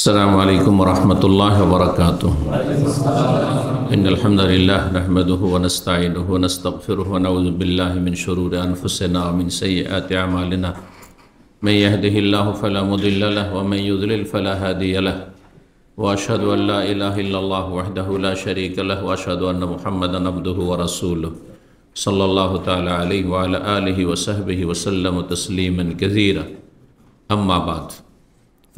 السلام عليكم ورحمة الله وبركاته. إن الحمد لله نحمده ونستعينه ونستغفره ونعوذ بالله من شرور أنفسنا ومن سيئات أعمالنا. من يهده الله فلا مضل له ومن يضلل فلا هادي له. وأشهد أن لا إله إلا الله وحده لا شريك له وأشهد أن محمدا عبده ورسوله صلى الله تعالى عليه وعلى آله وصحبه وسلم تسليما كثيرا. أما بعد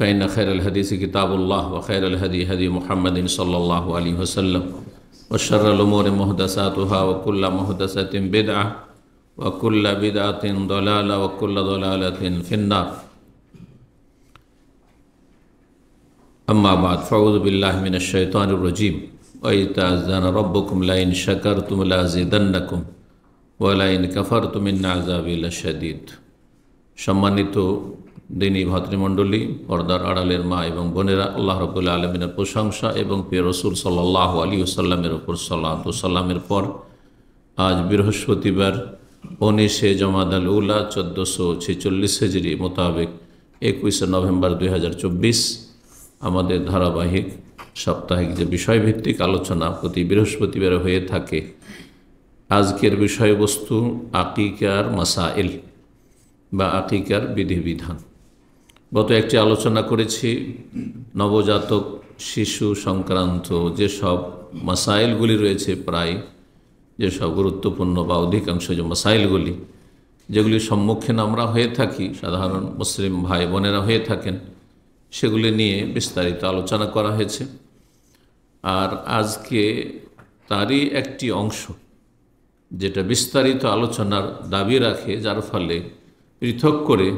فإن خير الحديث كتاب الله وخير الهدي هدي محمد صلى الله عليه وسلم وشر الأمور محدثاتها وكل محدثة بدعة وكل بدعة ضلالة وكل ضلالة في النار. أما بعد فأعوذ بالله من الشيطان الرجيم. وإذ تأذن ربكم لئن شكرتم لأزيدنكم ولئن كفرتم إن عذابي لشديد. সম্মানিত দিনী ভাতৃমণ্ডলী, পর্দার আড়ালের মা এবং বোনেরা, আল্লাহ রাব্বুল আলামিনের প্রশংসা এবং প্রিয় রাসূল সাল্লাল্লাহু আলাইহি ওয়াসাল্লামের উপর সালাত ও সালামের পর আজ বৃহস্পতিবার 19শে জমাদাল উলা 1446 হিজরি মোতাবেক 21 নভেম্বর 2024 আমাদের ধারাবাহিক সাপ্তাহিক যে বিষয়ভিত্তিক আলোচনা প্রতি বৃহস্পতিবার হয়ে থাকে, আজকের বিষয়বস্তু আকিকার মাসাইল বা আকিকার বিধিবিধান। গত একটি আলোচনা করেছি নবজাতক শিশু সংক্রান্ত যেসব মাসাইলগুলি রয়েছে, প্রায় যেসব গুরুত্বপূর্ণ বা অধিকাংশ যে মাসাইলগুলি যেগুলির সম্মুখীন আমরা হয়ে থাকি, সাধারণ মুসলিম ভাই বোনেরা হয়ে থাকেন, সেগুলি নিয়ে বিস্তারিত আলোচনা করা হয়েছে। আর আজকে তারই একটি অংশ যেটা বিস্তারিত আলোচনার দাবি রাখে, যার ফলে পৃথক করে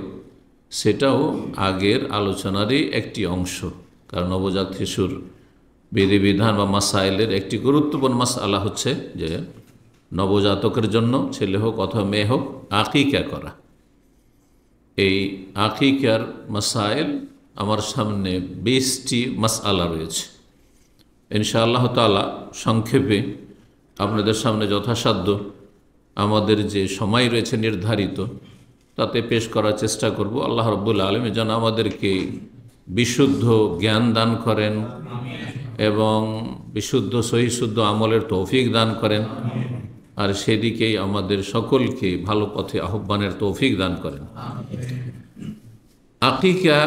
সেটাও আগের আলোচনারই একটি অংশ। কারণ নবজাত শিশুর বিধিবিধান বা মাসাইলের একটি গুরুত্বপূর্ণ মাসআলা হচ্ছে যে নবজাতকের জন্য, ছেলে হোক অথবা মেয়ে হোক, আকিকা করা। এই আকিকার মাসাইল আমার সামনে 20টি মাসআলা রয়েছে। ইনশাআল্লাহ তাআলা সংক্ষেপে আপনাদের সামনে যথাসাধ্য আমাদের যে সময় রয়েছে নির্ধারিত, তাতে পেশ করার চেষ্টা করব। আল্লাহ রাব্বুল আলামিন যেন আমাদেরকে বিশুদ্ধ জ্ঞান দান করেন এবং বিশুদ্ধ সহিশুদ্ধ আমলের তৌফিক দান করেন, আর সেদিকেই আমাদের সকলকে ভালো পথে আহ্বানের তৌফিক দান করেন। আকিকা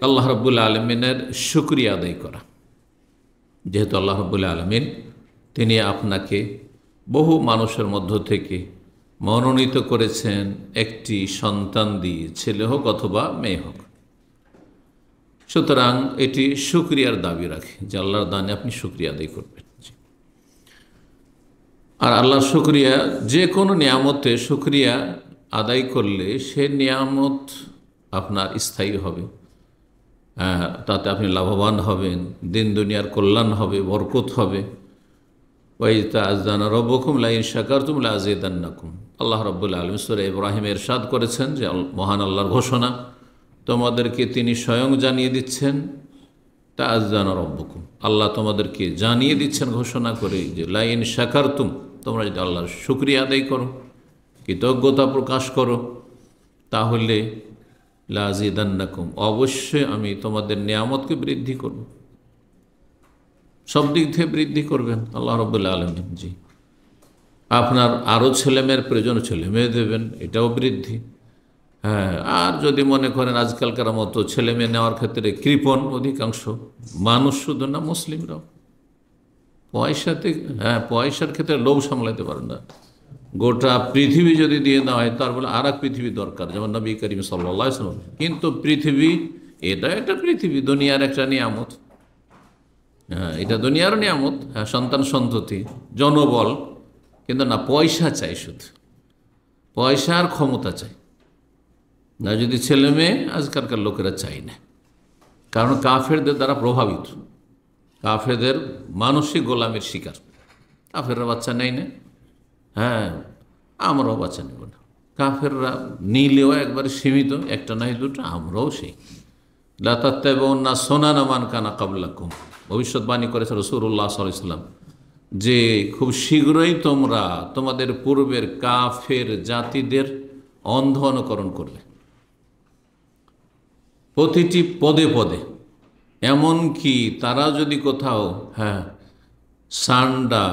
আল্লাহ রাব্বুল আলামিনের শুকরিয়া আদায় করা। যেহেতু আল্লাহ রাব্বুল আলামিন তিনি আপনাকে বহু মানুষের মধ্য থেকে মনোনীত করেছেন একটি সন্তান দিয়ে, ছেলে হোক অথবা মেয়ে হোক, সুতরাং এটি শুকরিয়ার দাবি রাখে যে আল্লাহর দানে আপনি শুকরিয়া আদায় করবেন। আর আল্লাহর শুকরিয়া, যে কোনো নিয়ামতে শুকরিয়া আদায় করলে সে নিয়ামত আপনার স্থায়ী হবে, তাতে আপনি লাভবান হবেন, দিন দুনিয়ার কল্যাণ হবে, বরকত হবে। Wise তাআযানা রাব্বুকুম line শাকারতুম লাযিদান্নাকুম। আল্লাহ রাব্বুল আলামিন সূরা ইব্রাহিমে ইরশাদ করেছেন যে মহান আল্লাহর ঘোষণা, তোমাদেরকে তিনি স্বয়ং জানিয়ে দিচ্ছেন, তাআযানা রাব্বুকুম, আল্লাহ তোমাদেরকে জানিয়ে দিচ্ছেন ঘোষণা করে যে লাইন শাকারতুম, তোমরা যদি আল্লাহর শুকরিয়া আদায় করো, কৃতজ্ঞতা প্রকাশ করো, তাহলে লাযিদান্নাকুম, অবশ্যই আমি তোমাদের নিয়ামতকে বৃদ্ধি করব। সব দিক থেকে বৃদ্ধি করবেন আল্লাহ রাব্বুল আলামিন। জি, আপনার আরও ছেলেমেয়ের প্রয়োজন, ছেলে মেয়ে দেবেন, এটাও বৃদ্ধি। হ্যাঁ, আর যদি মনে করেন আজকালকার মতো ছেলে মেয়ে নেওয়ার ক্ষেত্রে কৃপণ অধিকাংশ মানুষ, শুধু না মুসলিমরাও, পয়সাতে, হ্যাঁ, পয়সার ক্ষেত্রে লোভ সামলাতে পারেন না। গোটা পৃথিবী যদি দিয়ে দেওয়া হয়, তার বলে আর এক পৃথিবী দরকার, যেমন নবী করিম সাল্লাল্লাহু আলাইহি ওয়াসাল্লাম। কিন্তু পৃথিবী, এটা একটা পৃথিবী, দুনিয়ার একটা নিয়ামত। হ্যাঁ, এটা দুনিয়ার নিয়ামত, হ্যাঁ, সন্তান সন্ততি, জনবল, কিন্তু না, পয়সা চাই, শুধু পয়সা আর ক্ষমতা চাই না। যদি ছেলে মেয়ে আজকালকার লোকেরা চাই না, কারণ কাফেরদের দ্বারা প্রভাবিত, কাফেরদের মানসিক গোলামের শিকার। কাফেররা বাচ্চা নেয় না, হ্যাঁ, আমরাও বাচ্চা নেব না। কাফেররা নিলেও একবারে সীমিত, একটা নাই দুটো, আমরাও সেই। লা তাত্তাবিউন্না সুনানা মান কানা ক্বাবলাকুম, ভবিষ্যৎবাণী করেছে রাসূলুল্লাহ সাল্লাল্লাহু আলাইহি ওয়াসাল্লাম যে খুব শীঘ্রই তোমরা তোমাদের পূর্বের কাফের জাতিদের অন্ধ অনুকরণ করবে। প্রতিটি পদে পদে এমন কি তারা যদি কোথাও সান্ডা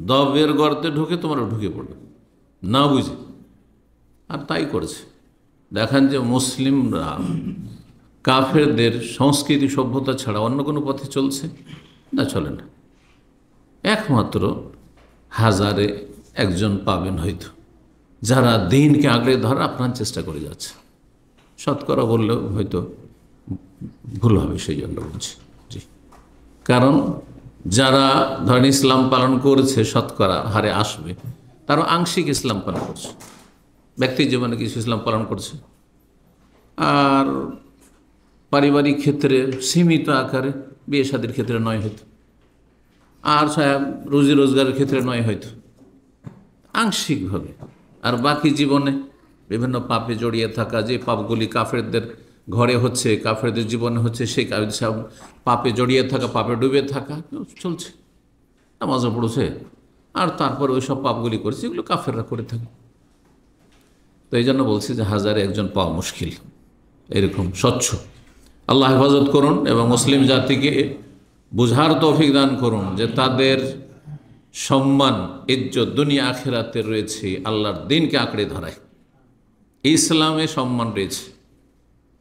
দবের গর্তে ঢুকে তোমরা ঢুকে পড়বে না বুঝে, আর তাই করেছে। দেখেন যে মুসলিমরা কাফেরদের সংস্কৃতি সভ্যতা ছাড়া অন্য কোনো পথে চলছে না, চলে না। একমাত্র হাজারে একজন পাবেন হয়তো যারা দিনকে আগড়ে ধরা আপ্রাণ চেষ্টা করে যাচ্ছে। শতকরা বললেও হয়তো ভুল হবে, সেই জন্য বলছি। জি, কারণ যারা ধরেন ইসলাম পালন করেছে শতকরা হারে আসবে, তারা আংশিক ইসলাম পালন করছে, ব্যক্তি জীবনে কিছু ইসলাম পালন করছে, আর পারিবারিক ক্ষেত্রে সীমিত আকারে, বিয়ে শাদীর ক্ষেত্রে নয় হয়তো, আর রুজি রোজগারের ক্ষেত্রে নয় হয়তো, আংশিকভাবে। আর বাকি জীবনে বিভিন্ন পাপে জড়িয়ে থাকা, যে পাপগুলি কাফেরদের ঘরে হচ্ছে, কাফেরদের জীবনে হচ্ছে, সেই সব পাপে জড়িয়ে থাকা, পাপে ডুবে থাকা চলছে, নামাজও পড়ছে, আর তারপরে ওই সব পাপগুলি করছে এগুলো কাফেররা করে থাকে। তো এই জন্য বলছি যে হাজারে একজন পাওয়া মুশকিল, এরকম স্বচ্ছ। আল্লাহ হেফাজত করুন এবং মুসলিম জাতিকে বুঝার তৌফিক দান করুন যে তাদের সম্মান, ইজ্জত দুনিয়া আখিরাতে রয়েছে আল্লাহর দিনকে আঁকড়ে ধরায়। ইসলামে সম্মান রয়েছে।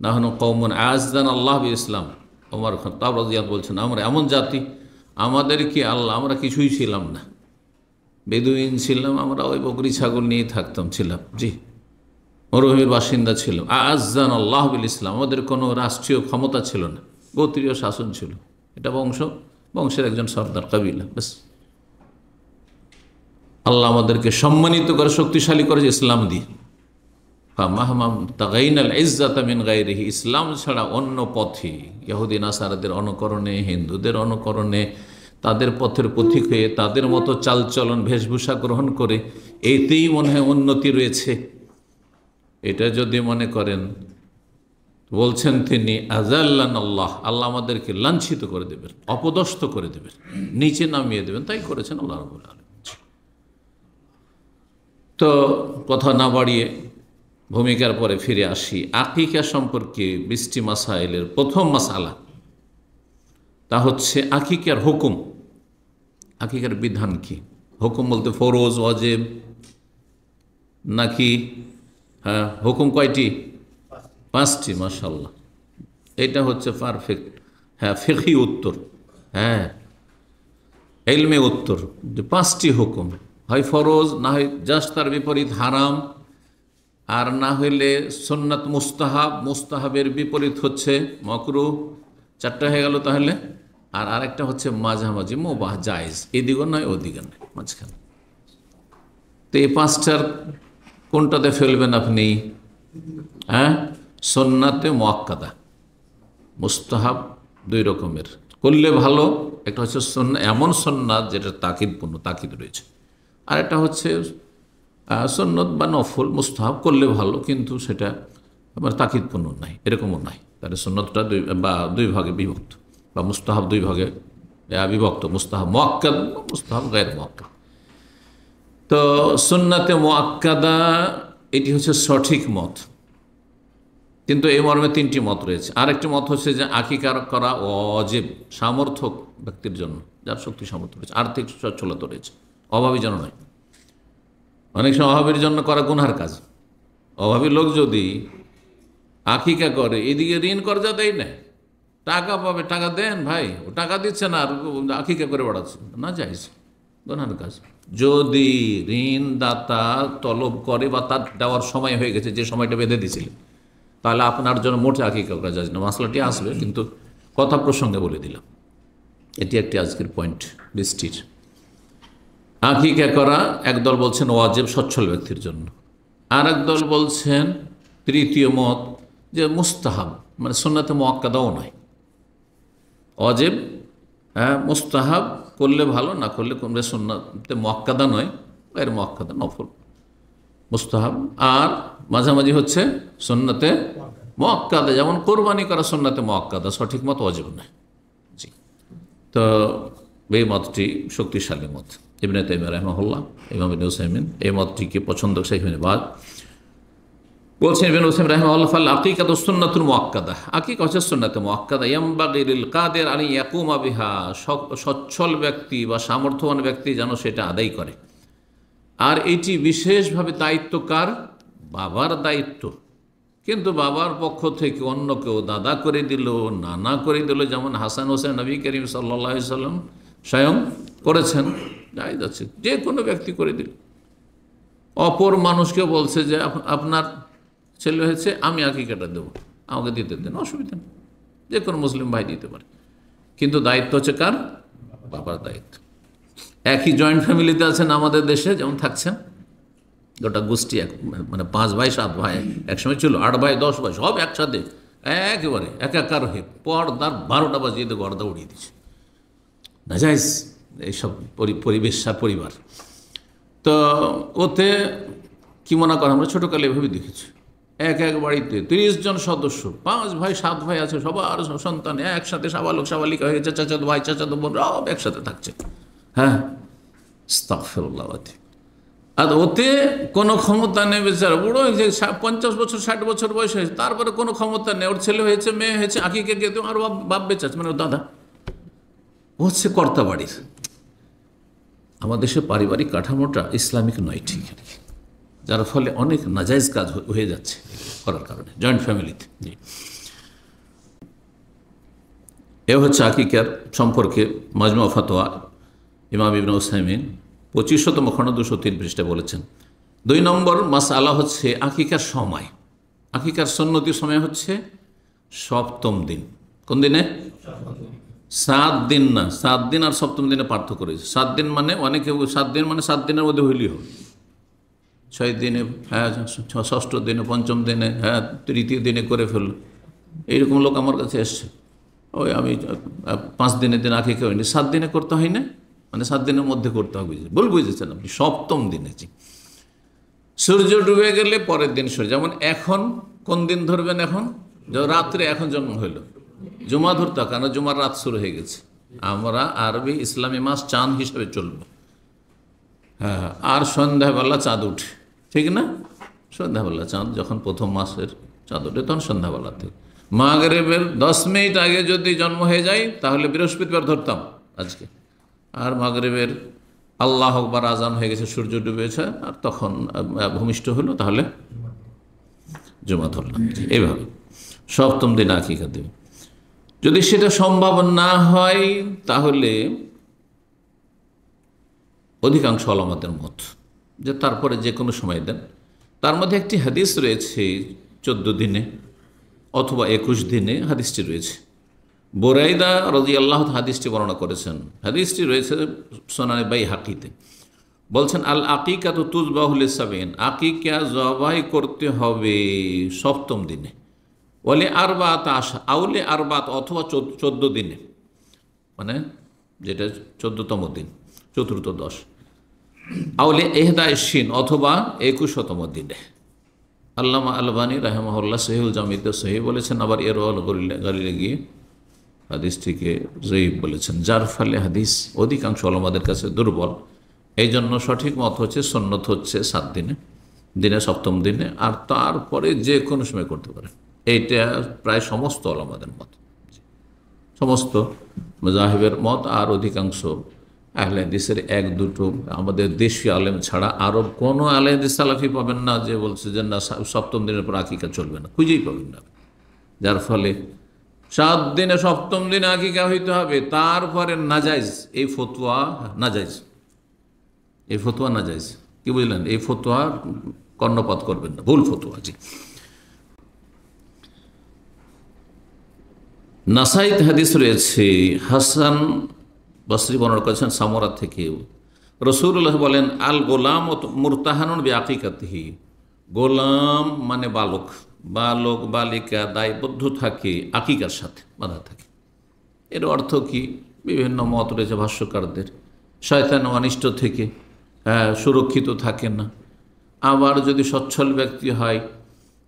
নাহনু কওমুন আ'আজ্জানা আল্লাহ বিল-ইসলাম। ওমর খাত্তাব রাদিয়াল্লাহু বলছেন, আমরা এমন জাতি, আমাদেরকে আল্লাহ, আমরা কিছুই ছিলাম না, বেদুইন ছিলাম, আমরা ওই বকরি ছাগল নিয়ে ছিলাম। জি, মরুভূমির বাসিন্দা ছিলাম। আ'আজ্জানা আল্লাহ বিল-ইসলাম, আমাদের কোনো রাষ্ট্রীয় ক্ষমতা ছিল না, গোত্রীয় শাসন ছিল, এটা বংশের একজন সর্দার কাবিলা, ব্যাস। আল্লাহ আমাদেরকে সম্মানিত করে, শক্তিশালী করেছে ইসলাম দিয়ে। ইসলাম ছাড়া অন্য পথে, ইহুদি নাসারাদের অনুকরণে, হিন্দুদের অনুকরণে, তাদের পথের পথিক হয়ে তাদের মতো চালচলন বেশভূষা গ্রহণ করে এতেই মনে হয় উন্নতি রয়েছে, এটা যদি মনে করেন, বলছেন তিনি আযাল্লান আল্লাহ, আল্লাহ আমাদেরকে লাঞ্ছিত করে দেবেন, অপদস্থ করে দেবেন, নিচে নামিয়ে দেবেন, তাই করেছেন আল্লাহ রাব্বুল আলামিন। তো কথা না বাড়িয়ে ভূমিকার পরে ফিরে আসি। আকিকা সম্পর্কে 20টি মাসাইলের প্রথম মাসালা, তা হচ্ছে আকিকার হুকুম, আকিকার বিধান কি। হুকুম বলতে ফরজ, ওয়াজিব নাকি? হুকুম কয়টি? 5টি। মাশাআল্লাহ, এটা হচ্ছে পারফেক্ট, ফিকহি উত্তর, ইলমে উত্তর, যে 5টি হুকুম, হয় ফরজ, না হয় জাস্ট তার বিপরীত হারাম, আর না হইলে সুন্নাত মুস্তাহাব, মুস্তাহাবের বিপরীত হচ্ছে মাকরুহ। 4টা হয়ে গেল তাহলে। আর আরেকটা হচ্ছে মাঝামাঝি, মুবাহ, জায়েজ, এদিকে নয় ওদিকে নয়, মাঝখানে। তো এই 5টার কোনটাতে ফেলবেন আপনি? সুন্নাতে মুআক্কাদা, মুস্তাহাব 2 রকমের, করলে ভালো। একটা হচ্ছে এমন সুন্নাত যেটা তাকিদপূর্ণ, তাকিদ রয়েছে, আর একটা হচ্ছে সুন্নত বা নফল, মুস্তাহাব করলে ভালো, কিন্তু সেটা আবার তাকিদপূর্ণ নাই, এরকমও নাই। তাহলে সুন্নতটা 2 ভাগে বিভক্ত, বা মুস্তাহাব 2 ভাগে বিভক্ত, মুস্তাহাব মুআক্কাদ, মুস্তাহাব গায়র মুআক্কাদ। তো সুন্নাতে মুআক্কাদা এটি হচ্ছে সঠিক মত, কিন্তু এই মর্মে 3টি মত রয়েছে। আরেকটি মত হচ্ছে যে আকিকা করা ওয়াজিব সামর্থ্য ব্যক্তির জন্য, যার শক্তি সামর্থ্য রয়েছে, আর্থিক সচ্ছলতা রয়েছে, অভাবী যেন নয়। অনেক সময় অভাবীর জন্য করা গুনহার কাজ। অভাবী লোক যদি আকিকা করে, এদিকে ঋণ কর্জা দেয় না, টাকা পাবে, টাকা দেন ভাই, ও টাকা দিচ্ছে না, আর আকিকা করে বেড়াচ্ছে, না যাইছে, গুনহার কাজ। যদি ঋণদাতা তলব করে বা তার দেওয়ার সময় হয়ে গেছে, যে সময়টা বেঁধে দিয়েছিলেন, তাহলে আপনার জন্য মোটে আকিকা করা যায় না। মশলাটি আসবে, কিন্তু কথা প্রসঙ্গে বলে দিলাম। এটি একটি আজকের পয়েন্ট 20টির। আকিকা করা একদল বলছেন ওয়াজিব সচ্ছল ব্যক্তির জন্য, আর একদল বলছেন, 3য় মত, যে মুস্তাহাব, মানে সুন্নাতে মুআক্কাদাও নয়, ওয়াজিব মুস্তাহাব, করলে ভালো, না করলে কমলে সুন্নাতে মুআক্কাদা নয়, গায়র মুআক্কাদা, নফল মুস্তাহাব। আর মাঝামাঝি হচ্ছে সুন্নাতে মুআক্কাদা, যেমন কোরবানি করা সুন্নাতে মুআক্কাদা, সঠিক মত ওয়াজিব নয়। জি, তো এই মতটি শক্তিশালী মত। ইবনে তাইমিয়া রাহিমাহুল্লাহ, ইমাম ইবনে উসাইমিন এই মতটিকে পছন্দ, শেখ ইবনে বাজ বলছেন ইবনে উসাইমিন রাহিমাহুল্লাহ, ফাল আকিকাতু সুন্নাতুল মুআক্কাদা, আকিকা হচ্ছে সুন্নাতে মুআক্কাদা, ইয়ামবাগি লিল কাদির আন ইয়াকুমা বিহা, সচ্ছল ব্যক্তি বা সামর্থ্যবান ব্যক্তি যেন সেটা আদায় করে। আর এটি বিশেষভাবে দায়িত্ব কার? বাবার দায়িত্ব। কিন্তু বাবার পক্ষ থেকে অন্য কেউ দাদা করে দিল, নানা করে দিল, যেমন হাসান হোসেন নবী করিম সাল্লাল্লাহু আলাইহি সাল্লাম স্বয়ং করেছেন, যাই যাচ্ছে, যে কোনো ব্যক্তি করে দিল। অপর মানুষকে বলছে যে আপনার ছেলে হয়েছে, আমি আকিকাটা দেবো, আমাকে দিতে দেন, অসুবিধা নেই, যে কোনো মুসলিম ভাই দিতে পারে। কিন্তু দায়িত্ব হচ্ছে কার? বাবার দায়িত্ব। একই জয়েন্ট ফ্যামিলিতে আছেন আমাদের দেশে, যেমন থাকছেন গোটা গোষ্ঠী, মানে 5 ভাই 7 ভাই, একসময় ছিল 8 ভাই 10 ভাই, সব একসাথে একেবারে একাকার হয়ে পর্দার 12টা বাজিয়ে দিয়ে গর্দা উড়িয়ে দিচ্ছে, নাজায়েজ এইসব পরিবেশ আর পরিবার। তো ওতে কি মনে করেন, আমরা ছোটোকালে এভাবে দেখেছি, এক বাড়িতে 30 জন সদস্য, 5 ভাই 7 ভাই আছে, সবার সন্তান একসাথে, সাবালক সাবালিকা হয়ে গেছে, চাচাতো ভাই চাচাতো বোন সব একসাথে থাকছে। হ্যাঁ, আস্তাগফিরুল্লাহ। আর ওতে কোনো ক্ষমতা নেই, বেচারা বুড়ো হয়েছে, 50 বছর 60 বছর বয়স হয়েছে, তারপরে কোনো ক্ষমতা নেই, ওর ছেলে হয়েছে মেয়ে হয়েছে, আকিকে গিয়ে আর বাপ বেঁচে আছে, মানে দাদা হচ্ছে কর্তা বাড়ির। আমাদের দেশের পারিবারিক কাঠামোটা ইসলামিক নয় ঠিক, যার ফলে অনেক নাজায়েজ কাজ হয়ে যাচ্ছে করার কারণে জয়েন্ট ফ্যামিলিতে। এ হচ্ছে আকিকার সম্পর্কে মাজমু ফাতোয়া ইমাম ইবনে উসাইমিন 25তম খণ্ড 203 পৃষ্ঠা বলেছেন। 2 নম্বর মাসআলা হচ্ছে আকিকার সময়। আকিকার সুন্নতি সময় হচ্ছে 7ম দিন। কোন দিনে? 7 দিন না, 7 দিন আর 7ম দিনে পার্থক্য রয়েছে। 7 দিন মানে অনেকে 7 দিন মানে 7 দিনের মধ্যে হইলেই হবে, 6 দিনে, হ্যাঁ 6ষ্ঠ দিনে, 5ম দিনে, হ্যাঁ 3য় দিনে করে ফেলল, এইরকম লোক আমার কাছে এসছে। ওই আমি 5 দিনের দিন আকিকা হয়নি, 7 দিনে করতে হয় না, মানে 7 দিনের মধ্যে করতে হবে, ভুল বুঝেছেন আপনি। 7ম দিনে, জি, সূর্য ডুবে গেলে পরের দিন সূর্য, যেমন এখন কোন দিন ধরবেন? এখন রাত্রে, এখন জন্ম হইল, জুমা ধরতে, কেন জুমার রাত শুরু হয়ে গেছে, আমরা আরবি ইসলামী মাস চাঁদ হিসাবে চলব। হ্যাঁ, আর সন্ধ্যাবেলা চাঁদ উঠে, ঠিক না? সন্ধ্যাবেলা চাঁদ যখন প্রথম মাসের চাঁদ ওঠে তখন সন্ধ্যাবেলা থেকে মাগরিবের 10 মিনিট আগে যদি জন্ম হয়ে যায় তাহলে বৃহস্পতিবার ধরতাম আজকে, আর মাগরিবের আল্লাহ আকবার আজান হয়ে গেছে, সূর্য ডুবেছে, আর তখন ভূমিষ্ঠ হলো, তাহলে জুমা ধরলাম। এইভাবে 7ম দিন আকিকা দেবে। যদি সেটা সম্ভব না হয় তাহলে অধিকাংশ ওলামাদের মত যে তারপরে যে কোনো সময় দেন। তার মধ্যে একটি হাদিস রয়েছে 14 দিনে অথবা 21 দিনে, হাদিসটি রয়েছে। বুরাইদা রাদিয়াল্লাহু আনহু হাদিসটি বর্ণনা করেছেন। হাদিসটি রয়েছে সুনানে বাইহাকিতে। বলছেন, আল আকিকাতু তুযবাহু লিসাবিন, আকিকা জবাই করতে হবে 7ম দিনে, ওয়ালি আরবাত আশা, আউলে আরবাত অথবা 14 দিনে, মানে যেটা 14তম দিন, চতুর্থ 10, আউলে ইহদাইশিন অথবা 21তম দিনে। আল্লামা আলবানী রাহিমাহুল্লাহ সহিহুল জামিতে সহিহ বলেছেন, আবার ইরওয়াল গালিলে গিয়ে হাদিসটিকে যঈফ বলেছেন, যার ফলে হাদিস অধিকাংশ ওলামাদের কাছে দুর্বল। এই জন্য সঠিক মত হচ্ছে সুন্নত হচ্ছে 7 দিনে, দিনে 7ম দিনে, আর তারপরে যে কোনো সময় করতে পারে। এইটা প্রায় সমস্ত ওলামাদের মত, সমস্ত মাযাহিবের মত। আর অধিকাংশ আহলে হাদিসের 1-2 আমাদের দেশীয় আলেম ছাড়া আরব কোনো আহলে হাদিস সালাফি পাবেন না যে বলছে যে না 7ম দিনের পর আকিকা চলবে না, খুঁজেই পাবেন না। যার ফলে 7 দিনে 7ম দিনে আকিকা হইতে হবে, তারপরে নাজাইজ, এই ফতোয়া নাজাইজ, এই ফতোয়া নাজাইজ। কি বুঝলেন? এই ফতোয়া কর্ণপাত করবেন না, ভুল ফতোয়া। জি, নাসাইতে হাদিস রয়েছে, হাসান বসরি বর্ণনা করেছেন সামরা থেকে, রাসূলুল্লাহ বলেন, আল গোলাম মুরতাহানুন বিআকিকাতিহি, গোলাম মানে বালক, বালক বালিকা দায়বদ্ধ থাকে আকিকার সাথে, বাধা থাকে। এর অর্থ কি? বিভিন্ন মত রয়েছে ভাষ্যকারদের। শয়তান অনিষ্ট থেকে সুরক্ষিত থাকে না। আবার যদি সচ্ছল ব্যক্তি হয়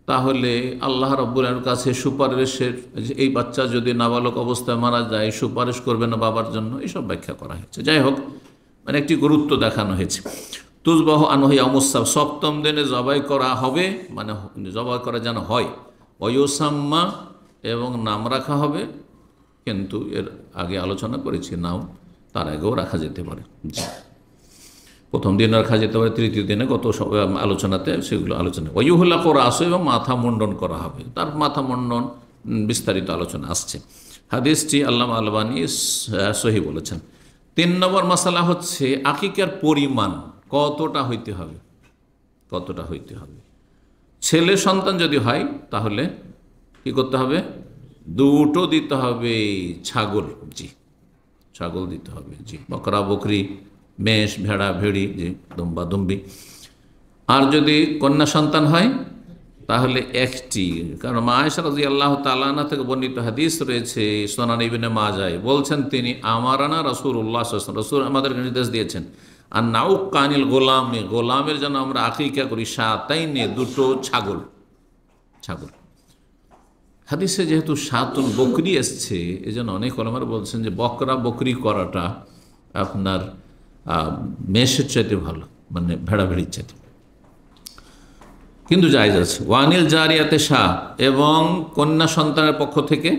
তাহলে আল্লাহ রাব্বুল আলামিনের কাছে সুপারিশের, এই বাচ্চা যদি নাবালক অবস্থায় মারা যায় সুপারিশ করবে না বাবার জন্য, এইসব ব্যাখ্যা করা হয়েছে। যাই হোক, মানে একটি গুরুত্ব দেখানো হয়েছে। তুজবাহ আনহু ইয়াউমুস সাbt, সপ্তম দিনে জবাই করা হবে, মানে জবাই করা যেন হয়। ওয়ুসাম্মা, এবং নাম রাখা হবে, কিন্তু এর আগে আলোচনা করেছি নাম তার আগেও রাখা যেতে পারে। জি, প্রথম দিন রাখা যেতে পারে, তৃতীয় দিনে গত আলোচনাতে সেগুলো আলোচনা। ওয়ুহুল্লাকু রাসু, এবং মাথা মুন্ডন করা হবে, তার মাথা মুন্ডন বিস্তারিত আলোচনা আসছে। হাদিসটি আল্লামা আলবানী সহি বলেছেন। 3 নম্বর মাসালা হচ্ছে আকিকার পরিমাণ কতটা হইতে হবে, কতটা হইতে হবে। ছেলে সন্তান যদি হয় তাহলে কি করতে হবে? দুটো দিতে হবে ছাগল। জি, ছাগল দিতে হবে। জি, বকরা বকরি, মেষ, ভেড়া ভেড়ি, জি, দুম্বা দুম্বি। আর যদি কন্যা সন্তান হয় তাহলে একটি, কারণ মা আয়েশা রাদিয়াল্লাহু তাআলা আনহা থেকে বর্ণিত হাদিস রয়েছে সুনান ইবনে মাজাহ, বলছেন তিনি, আমারানা রাসূলুল্লাহ সাল্লাল্লাহু আলাইহি ওয়াসাল্লাম, রাসূল আমাদেরকে নির্দেশ দিয়েছেন, আর নাউক কানিল গোলামে, গোলামের জন্য আমরা আকিকা করি সাতাইনে, দুটো ছাগল। ছাগল হাদিসে যেহেতু সাতুন বকরি এসছে, এই জন্য অনেক ওলামারা বলছেন যে বকরা বকরি করাটা আপনার মেষের চাইতে ভালো, মানে ভেড়া ভেড়ির চাইতে, কিন্তু জায়েজ আছে। ওয়ানিল জারিয়াতে শাহ, এবং কন্যা সন্তানের পক্ষ থেকে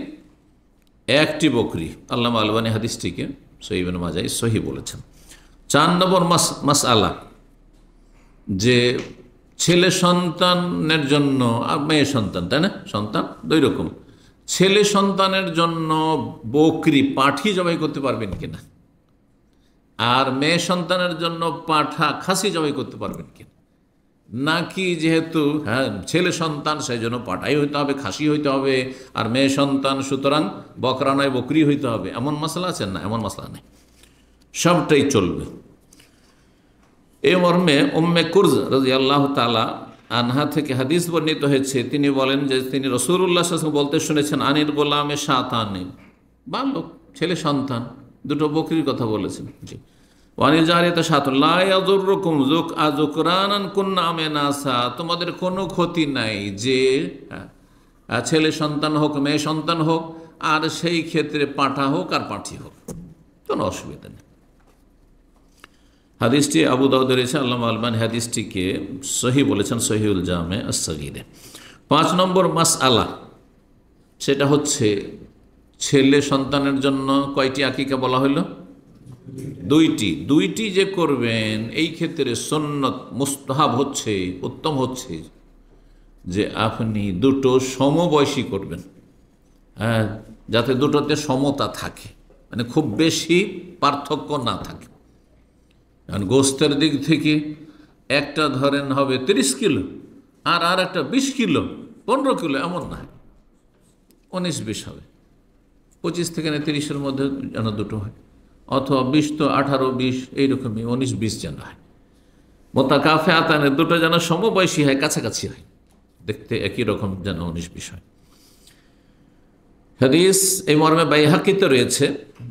একটি বকরি। আল্লামা আলবানী হাদিসটিকে সহিহ ইবনে মাজাহ সহি বলেছেন। 4 নম্বর মাসআলা, যে ছেলে সন্তানের জন্য আর মেয়ে সন্তান, তাই না, সন্তান 2 রকম। ছেলে সন্তানের জন্য বকরি, পাঠি জবাই করতে পারবেন কিনা, আর মেয়ে সন্তানের জন্য পাঠা, খাসি জবাই করতে পারবেন কিনা, নাকি যেহেতু হ্যাঁ ছেলে সন্তান সেই জন্য পাঠাই হইতে হবে, খাসি হইতে হবে, আর মেয়ে সন্তান সুতরাং বকরা নয় বকরি হইতে হবে, এমন মশলা আছে না? এমন মশলা নেই, সবটাই চলবে। এই মর্মে উম্মে কুরজ রাদিয়াল্লাহু তাআলা আনহা থেকে হাদিস বর্ণিত হয়েছে, তিনি বলেন যে তিনি রাসূলুল্লাহ সাল্লাল্লাহু আলাইহি ওয়াসাল্লাম বলতে শুনেছেন, আনিল গোলামে শাতানে, বালক ছেলে সন্তান, দুটো বকরির কথা বলেছেন। জি, ওয়ানিল জারিয়াতে শাতুন লা ইয়াযুররুকুম যুকরানান কুননা আমিনাসা, তোমাদের কোনো ক্ষতি নাই যে ছেলে সন্তান হোক মেয়ে সন্তান হোক, আর সেই ক্ষেত্রে পাঠা হোক আর পাঠি হোক, কোনো অসুবিধা নেই। হাদিসটি আবু দাউদে রয়েছে, আল্লামা আলবানী হাদিসটিকে সহি বলেছেন সহিউল জামে আস-সগীরে। 5 নম্বর মাসআলা, সেটা হচ্ছে ছেলে সন্তানের জন্য কয়টি আকিকা বলা হইল? 2টি যে করবেন, এই ক্ষেত্রে সুন্নত মুস্তাহাব হচ্ছে, উত্তম হচ্ছে যে আপনি দুটো সমবয়সী করবেন, হ্যাঁ, যাতে দুটোতে সমতা থাকে, মানে খুব বেশি পার্থক্য না থাকে। কারণ গোস্তের দিক থেকে একটা ধরেন হবে 30 কিলো, আর একটা 20 কিলো 15 কিলো, এমন না, 19-20 হবে, 25 থেকে 30-এর মধ্যে যেন দুটো হয়, অথবা 20 তো 18-20, এইরকমই 19-20 যেন হয়। মোতাকাফিআতানে, দুটো যেন সমবয়সী হয়, কাছাকাছি হয়, দেখতে একই রকম যেন 19-20 হয়। হাদিস এই মর্মে বাইহাকিতে রয়েছে,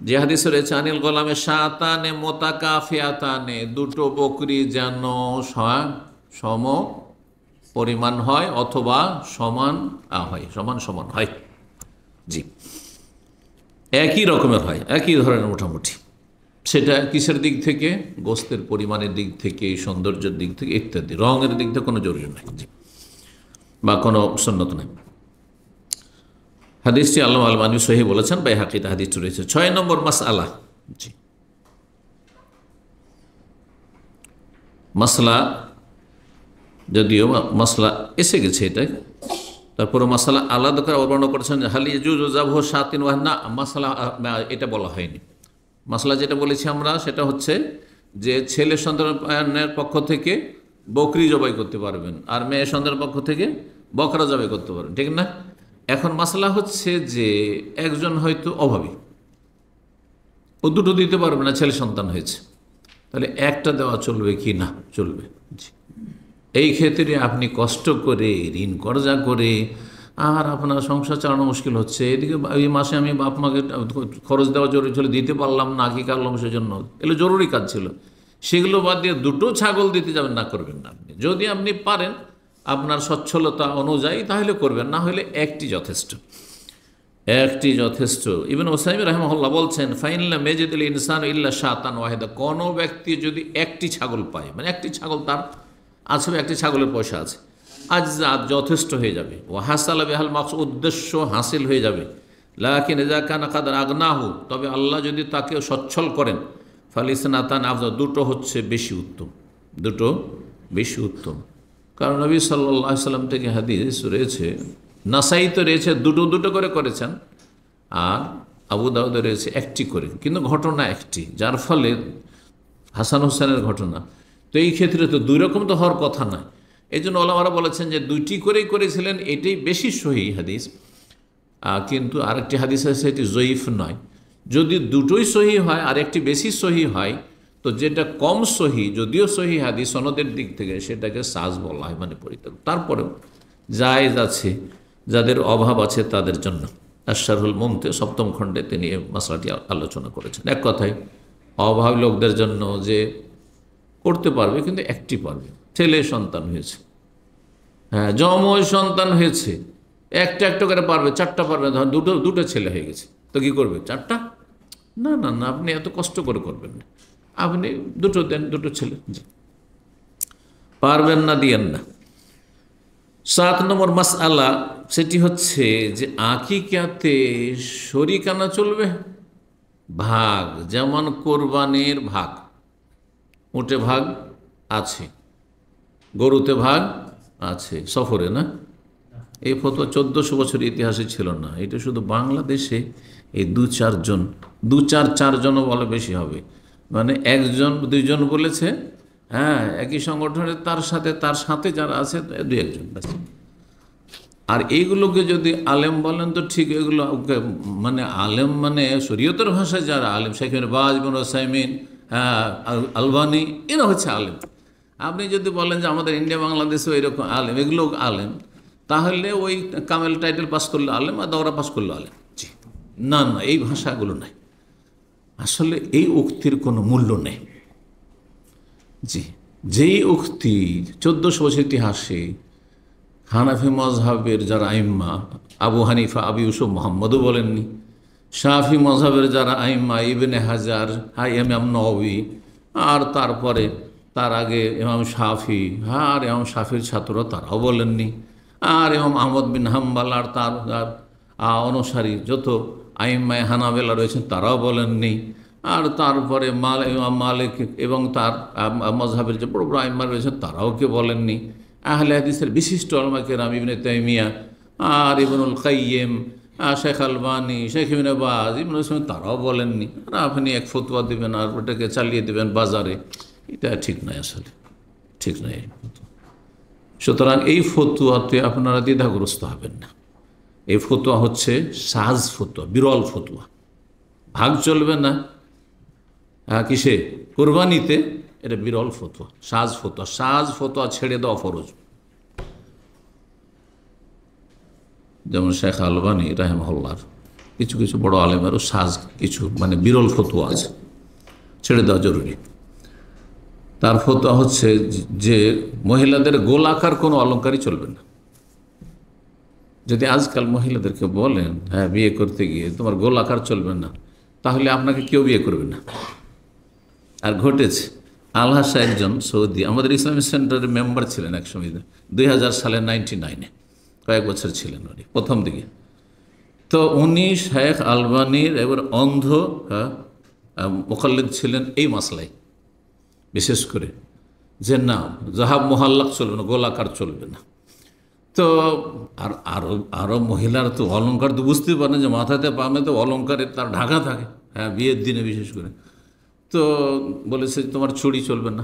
যে হাদিসে রয়েছে, আনিল গোলামে শাতানে মোতাকাফিআতানে, দুটো বকরি যেন সম পরিমাণ হয় অথবা সমান হয়, সমান সমান হয়। জি, একই রকমের হয়, একই ধরনের মোটামুটি। সেটা কিসের দিক থেকে? গোস্তের পরিমাণের দিক থেকে, সৌন্দর্যের দিক থেকে ইত্যাদি, রঙের দিক থেকে কোনো জরুরি নাই, জি, বা কোনো সুন্নত নাই। হাদিসটি আল্লামা আলবানী সহিহ বলেছেন, বাইহাকিতে হাদিসটি রয়েছে। 6 নম্বর মাসআলা, জি, মাসলা, যদিও মাসলা এসে গেছে এটা, তারপরে মাসালা আলাদা করে বর্ণনা করেছেন, হালি ইয়াজুজু যাবহু শাতিন ওয়া না, মাসালা এটা বলা হয়নি। মাসলা যেটা বলেছি আমরা সেটা হচ্ছে যে ছেলে সন্তানের পক্ষ থেকে বকরি জবাই করতে পারবেন, আর মেয়ে সন্তানের পক্ষ থেকে বকরা জবাই করতে পারবেন, ঠিক না? এখন মাসলা হচ্ছে যে একজন হয়তো অভাবী, ও দুটো দিতে পারবে না, ছেলে সন্তান হয়েছে, তাহলে একটা দেওয়া চলবে কি না? চলবে। এই ক্ষেত্রে আপনি কষ্ট করে ঋণ কর্জা করে আর আপনার সংসার চালানো মুশকিল হচ্ছে, এদিকে এই মাসে আমি বাপ মাকে খরচ দেওয়া জরুরি ছিল, দিতে পারলাম না, কি কারলাম, সেজন্য এগুলো জরুরি কাজ ছিল, সেগুলো বাদ দিয়ে দুটো ছাগল দিতে যাবেন না, করবেন না। আপনি যদি আপনি পারেন আপনার সচ্ছলতা অনুযায়ী তাহলে করবেন, না হলে একটি যথেষ্ট। একটি যথেষ্ট। ইবনে উসাইমিন রাহিমাহুল্লাহ বলছেন, ফাইনলা মেজিদুল ইনসান ইল্লা শাতান ওয়াহিদা, কোনো ব্যক্তি যদি একটি ছাগল পায়, মানে একটি ছাগল তার আছে, একটি ছাগলের পয়সা আছে, আজ যথেষ্ট হয়ে যাবে। ও হাসালা বেহাল মাকসুদ, উদ্দেশ্য হাসিল হয়ে যাবে। লাকিন ইযা কানা কাদ আগনাহু, তবে আল্লাহ যদি তাকে সচ্ছল করেন, ফালিসনাতান আফজাল, দুটো হচ্ছে বেশি উত্তম, দুটো বেশি উত্তম। কারণ নবী সাল্লাল্লাহু আলাইহি সাল্লাম থেকে হাদিস রয়েছে, নাসাই তো রয়েছে দুটো দুটো করে করেছেন, আর আবু দাউদে রয়েছে একটি করে, কিন্তু ঘটনা একটি, যার ফলে হাসান হোসেনের ঘটনা। তো এই ক্ষেত্রে তো দুই রকম তো হওয়ার কথা নয়। এই জন্য ওলামারা বলেছেন যে দুইটি করেই করেছিলেন, এটাই বেশি সহি হাদিস। কিন্তু আরেকটি হাদিস আছে, এটি জয়ীফ নয়। যদি দুটোই সহি হয় আর একটি বেশি সহি হয়, তো যেটা কম সহি, যদিও সহি হাদিস সনদের দিক থেকে, সেটাকে সাজ বলা হয়, মানে পরিত্যাগ। তারপরেও জায়েজ আছে যাদের অভাব আছে তাদের জন্য। আশরাহুল মুমতে 7ম খণ্ডে তিনি এই মাসলাটি আলোচনা করেছেন। এক কথায় অভাবী লোকদের জন্য যে করতে পারবে, কিন্তু একটি পারবে, ছেলে সন্তান হয়েছে, হ্যাঁ যমজ সন্তান হয়েছে, একটা একটা করে পারবে, 4টা পারবে, ধর দুটো ছেলে হয়ে গেছে, তো কী করবে? 4টা? না না না, আপনি এত কষ্ট করে করবেন না, আপনি দুটো দেন, দুটো ছেলে। পারবেন না, দিয়েন না। 7 নম্বর মাসআলা, সেটি হচ্ছে যে আকিকাতে শরিকানা চলবে, ভাগ, যেমন কোরবানির ভাগ, উটে ভাগ আছে, গরুতে ভাগ আছে, সফরে না। এই ফতোয়া 1400 বছরের ইতিহাসে ছিল না, এটা শুধু বাংলাদেশে এই 4জনও বলে বেশি হবে, মানে 1জন 2জন বলেছে, হ্যাঁ একই সংগঠনের, তার সাথে যারা আছে 2-1জন ব্যাস। আর এইগুলোকে যদি আলেম বলেন তো ঠিক, এগুলো মানে আলেম মানে শরীয়তের ভাষায় যারা আলেম, শেখ বাজ, ইবনে উসাইমিন, হ্যাঁ আলবানি, এরা হচ্ছে আলেম। আপনি যদি বলেন যে আমাদের ইন্ডিয়া বাংলাদেশে এরকম আলেম, এগুলো আলেম, তাহলে ওই কামেল টাইটেল পাস করলে আলেম আর দৌড়া পাস করলে আলেম। জি না না, এই ভাষাগুলো নাই, আসলে এই উক্তির কোনো মূল্য নেই। জি, যেই উক্তি 1400 বছর ইতিহাসে হানাফি মজহাবের যারা আইম্মা, আবু হানিফা, আবু ইউসুফ মোহাম্মদও বলেননি, শাফি মজহাবের যারা আইম্মা, ইবনে হাজার, ইমাম নওয়ী, আর তারপরে তার আগে ইমাম শাফি, আর ইমাম শাফির ছাত্ররা তারাও বলেননি, আর ইমাম আহমদ বিন হাম্বাল আর তার অনুসারী যত আইম্মায় হানাবেলা রয়েছেন তারাও বলেননি, আর তারপরে ইমাম মালিক এবং তার মজহাবের যে বড় বড় আইম্মা রয়েছেন তারাও কেউ বলেননি। আহলে হাদিসের বিশিষ্ট উলামা কেরাম, ইবনে তাইমিয়া আর ইবনুল কাইয়িম, শেখ আলবানী, শেখ ইবনে বাজ, ইবনে উসাইমিন, তারাও বলেননি। আর আপনি এক ফতোয়া দেবেন আর ওটাকে চালিয়ে দেবেন বাজারে, এটা ঠিক নয়, আসলে ঠিক নয়। সুতরাং এই ফতোয়াতে আপনারা দ্বিধাগ্রস্ত হবেন না। এই ফতোয়া হচ্ছে সাজ ফতোয়া, বিরল ফতোয়া। ভাগ চলবে না কিসে? কোরবানিতে। এটা বিরল ফতোয়া, সাজ ফতোয়া। সাজ ফতোয়া ছেড়ে দেওয়া ফরজ। যেমন শেখ আলবানী রাহিমাহুল্লাহর, কিছু কিছু বড় আলেমেরও সাজ কিছু মানে বিরল ফতোয়া আছে, ছেড়ে দেওয়া জরুরি। তার ফতোয়া হচ্ছে যে মহিলাদের গোলাকার কোনো অলঙ্কারই চলবে না। যদি আজকাল মহিলাদেরকে বলেন, হ্যাঁ বিয়ে করতে গিয়ে তোমার গোলাকার চলবে না, তাহলে আপনাকে কেউ বিয়ে করবে না। আর ঘটেছে, আলহাসা একজন সৌদি আমাদের ইসলামিক সেন্টারের মেম্বার ছিলেন এক সময়, 2000 সালে 99-এ কয়েক বছর ছিলেন উনি প্রথম দিকে। তো উনি শেখ আলবানীর এবার অন্ধ মুকাল্লিদ ছিলেন এই মাসলায়, বিশেষ করে যে না জাহাব মোহাল্লাক চলবে না, গোলাকার চলবে না। তো আরও মহিলার তো অলঙ্কার তো বুঝতেই পারেন যে মাথাতে পামে তো অলঙ্কারের তার ঢাকা থাকে, হ্যাঁ বিয়ের দিনে বিশেষ করে। তো বলেছে তোমার চুড়ি চলবে না,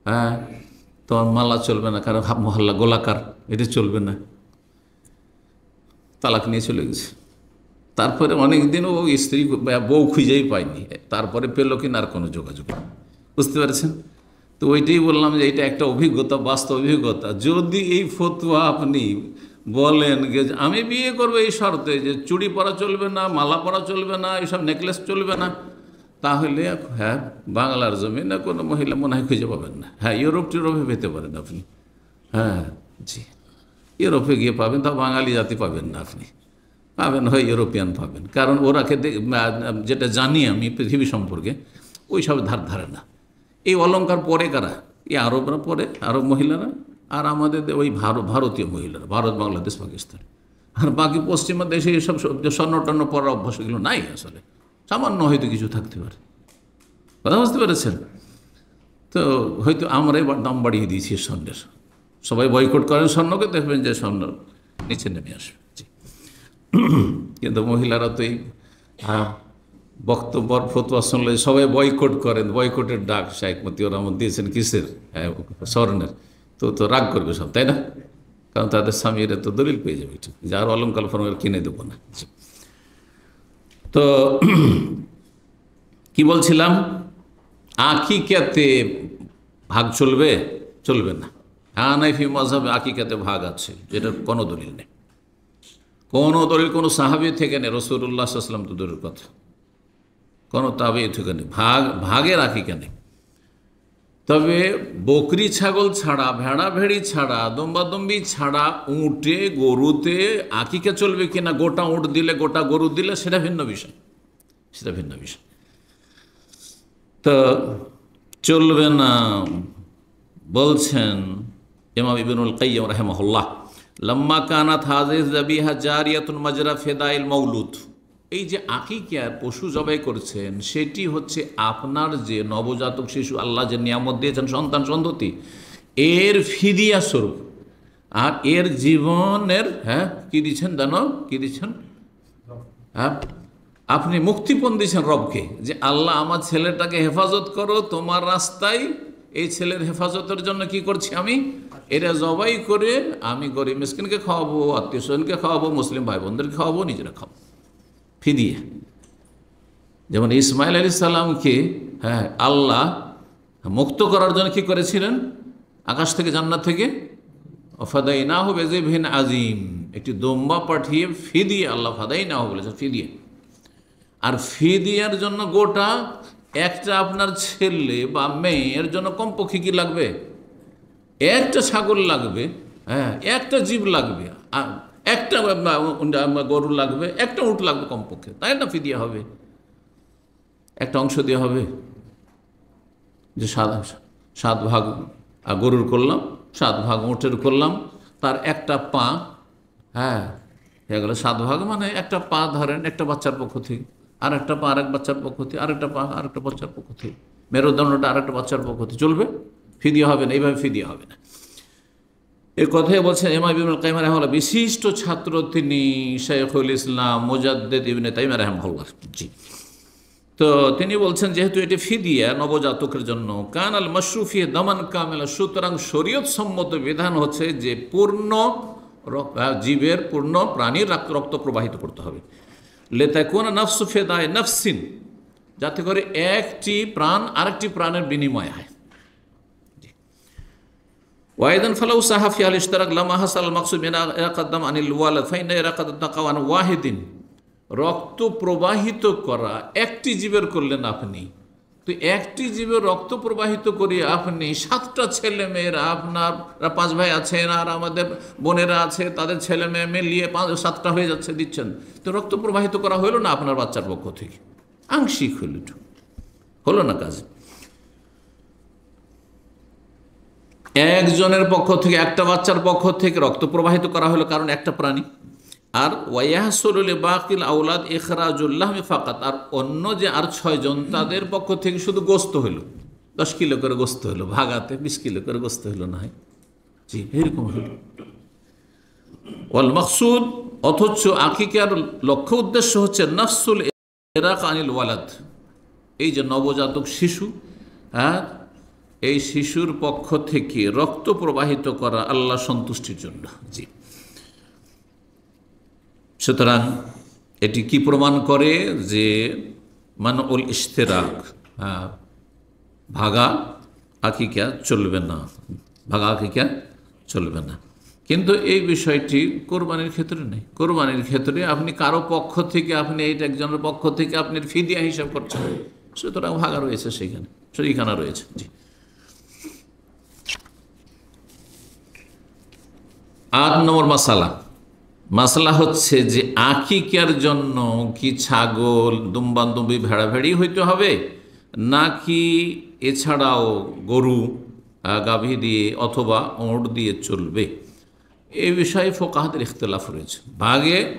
হ্যাঁ তোমার মালা চলবে না, কারণ হাফ মহল্লা গোলাকার এটা চলবে না। তালাক নিয়ে চলে গেছে। তারপরে অনেক দিন ও স্ত্রী বউ খুঁজেই পায়নি, তারপরে পেল কিনা আর কোনো যোগাযোগ, বুঝতে পারছেন? তো ওইটাই বললাম যে এটা একটা অভিজ্ঞতা, বাস্তব অভিজ্ঞতা। যদি এই ফতোয়া আপনি বলেন যে আমি বিয়ে করবো এই শর্তে যে চুড়ি পরা চলবে না, মালা পরা চলবে না, এইসব নেকলেস চলবে না, তাহলে হ্যাঁ বাংলার জমিনে কোনো মহিলা মনে হয় খুঁজে পাবেন না। হ্যাঁ ইউরোপে পেতে পারেন আপনি, হ্যাঁ জি ইউরোপে গিয়ে পাবেন, তা বাঙালি জাতি পাবেন না আপনি। পাবেন, হয় ইউরোপিয়ান পাবেন, কারণ ওরা যেটা জানি আমি পৃথিবী সম্পর্কে ওই সব ধারে না। এই অলঙ্কার পরে কারা? এই আরবরা পরে, আরব মহিলারা, আর আমাদের ওই ভারতীয় মহিলারা, ভারত, বাংলাদেশ, পাকিস্তান। আর বাকি পশ্চিমা দেশে এসব স্বর্ণ টর্ণ পরার অভ্যাস এগুলো নাই আসলে। সামান্য হয়তো কিছু থাকতে পারে, কথা বুঝতে পেরেছেন? তো হয়তো আমরাই দাম বাড়িয়ে দিয়েছি স্বর্ণের। সবাই বয়কট করেন স্বর্ণকে, দেখবেন যে স্বর্ণ নিচে নেমে আসবে। কিন্তু মহিলারা তো এই বক্তব্য ফতোয়া শুনলে সবাই বয়কট করেন। বয়কটের ডাক শাইখ মতিউর রহমান দিয়েছেন কিসের? স্বর্ণের। তো রাগ করবে সব, তাই না? কারণ তাদের স্বামীরা তো দলিল পেয়ে যাবে, যার অলঙ্কার ফলঙ্কার কিনে দেবো না। তো কি বলছিলাম, আকিকাতে ভাগ চলবে? চলবে না। হানাফি মাযহাবে আকিকাতে ভাগ আছে, যেটার কোনো দলিল নেই, কোনো দলিল কোনো সাহাবী থেকে নেই, রাসূলুল্লাহ সাল্লাল্লাহু আলাইহি ওয়াসাল্লাম তো দূরের কথা, কোনো তাবেঈ থেকে নেই। ভাগের আকিকা নেই। তবে বকরি ছাগল ছাড়া, ভেড়া ভেড়ি ছাড়া, দম্বাদম্বি ছাড়া উঁটে গরুতে আকিকা চলবে কিনা, গোটা উঁট দিলে, গোটা গরু দিলে, সেটা ভিন্ন বিষয়, সেটা ভিন্ন বিষয়। তো চলবে না বলছেন ইমাম ইবনুল কাইয়্যিম রাহিমাহুল্লাহ, লাম্মা কানাত হাযিহি যাবিহা জারিয়াতুন মাজরা ফিদাইল মাউলুদ। এই যে আকিকার পশু জবাই করছেন, সেটি হচ্ছে আপনার যে নবজাতক শিশু আল্লাহ যে নিয়ামত দিয়েছেন, সন্তান সন্ততি, এর ফিদিয়া স্বরূপ। আর এর জীবনের কি দিচ্ছেন জানো? কি দিচ্ছেন? আপনি মুক্তিপণ দিচ্ছেন রবকে, যে আল্লাহ আমার ছেলেটাকে হেফাজত করো তোমার রাস্তায়, এই ছেলের হেফাজতের জন্য কি করছি আমি? এটা জবাই করে আমি গরিব মিসকিনকে খাওয়াবো, আত্মীয় স্বজনকে খাওয়াবো, মুসলিম ভাই বোনদেরকে খাওয়াবো, নিজেরা খাবো, ফিদিয়া। যেমন ইসমাইল আলাইহিস সালামকে আল্লাহ মুক্ত করার জন্য কি করেছিলেন? আকাশ থেকে, জান্নাত থেকে ফাদাইনাহু বিযিবহিন আযীম, একটি দম্বা পাঠিয়ে ফিদিয়া, আল্লাহ ফাদাইনাহু বলেছেন, ফিদিয়া। আর ফিদিয়ার জন্য গোটা একটা আপনার ছেলে বা মেয়ের জন্য কমপক্ষে কি লাগবে? একটা ছাগল লাগবে, একটা জীব লাগবে, একটা গরু লাগবে, একটা উট লাগবে কমপক্ষে, তাই না? ফিদিয়া হবে, একটা অংশ দেওয়া হবে। যে 7 ভাগ গরুর করলাম, 7 ভাগ উটের করলাম, তার একটা পা, হয়ে গেল 7 ভাগ, মানে একটা পা ধরেন একটা বাচ্চার পক্ষ থেকে, আর একটা পা আরেক বাচ্চার পক্ষ থেকে, আরেকটা পা আরেকটা বাচ্চার পক্ষ থেকে, মেরুদণ্ডটা আরেকটা বাচ্চার পক্ষ থেকে, চলবে? ফিদিয়া হবে না, এইভাবে ফিদিয়া হবে না। এই কথাই বলছেন ইমাম ইবনুল কাইয়্যিম রাহিমাহুল্লাহ, বিশিষ্ট ছাত্র তিনি শাইখুল ইসলাম মুজাদ্দিদ ইবনে তাইমিয়া রাহিমাহুল্লাহ। জি, তো তিনি বলছেন যেহেতু এটি ফিদিয়া নবজাতকের জন্য, কানাল মাশরুফি দামান কামেলা, সুতরাং শরীয়ত সম্মত বিধান হচ্ছে যে পূর্ণ জীবের, পূর্ণ প্রাণীর রক্ত প্রবাহিত করতে হবে। লেতাকুনা নাফসু ফিদায়ে নাফসিন, যাতে করে একটি প্রাণ আরেকটি প্রাণের বিনিময় হয়। ওয়াইদান ফালাউ সাহাফি আল ইশতারাক লামা হাসাল মাকসুদ মিন ইরাকাদ্দাম আনিল ওয়ালাদ ফাইনা ইরাকাদাত তাকাওয়ান ওয়াহিদিন, রক্ত প্রবাহিত করা একটি জীবের করলেন আপনি, তো একটি জীবের রক্ত প্রবাহিত করে আপনি 7টা ছেলে মেয়েরা, আপনার 5 ভাই আছেন আর আমাদের বোনেরা আছে, তাদের ছেলে মেয়ে মিলিয়ে 7টা হয়ে যাচ্ছে, দিচ্ছেন, তো রক্ত প্রবাহিত করা হলো না আপনার বাচ্চার পক্ষ থেকে? আংশিক হলো না কাজ। একজনের পক্ষ থেকে, একটা বাচ্চার পক্ষ থেকে রক্ত প্রবাহিত করা হলো, কারণ একটা প্রাণী। আর ওয়াইয়াহসুলুল বাকিল আওলাদ ইখরাজুল লাহমি ফাকাত, আর অন্য যে আর 6 জন, তাদের পক্ষ থেকে শুধু গোস্ত হলো, 10 কিলো করে গোস্ত হলো, ভাগাতে 20 কিলো করে গোস্ত হলো না হয়। জি, এরকম হলো। ওয়াল মাকসুদ, অথচ আকিকার লক্ষ্য উদ্দেশ্য হচ্ছে নাফসুল ইরাক আনিল ওয়ালাদ, এই যে নবজাতক শিশু, এই শিশুর পক্ষ থেকে রক্ত প্রবাহিত করা আল্লাহ সন্তুষ্টির জন্য। জি, সুতরাং এটি কি প্রমাণ করে? যে মানউল ইশতেরাক, ভাগা আকিকা চলবে না, ভাগা আকিকা চলবে না। কিন্তু এই বিষয়টি কোরবানির ক্ষেত্রে নেই। কোরবানির ক্ষেত্রে আপনি কারো পক্ষ থেকে, আপনি এইটা একজনের পক্ষ থেকে আপনি ফিদিয়া হিসাব করছেন, সুতরাং ভাগা রয়েছে, সেখানে শরীখানা রয়েছে। জি, 8 নম্বর মাসালা, মাসলা হচ্ছে যে আকিকার জন্য কি ছাগল, দুম্বাদুম্বি, ভেড়া ভেড়ি হইতে হবে, নাকি এছাড়াও গরু, গাভী দিয়ে অথবা ওঁট দিয়ে চলবে? এই বিষয়ে ফোকাহাদের ইখতলাফ রয়েছে।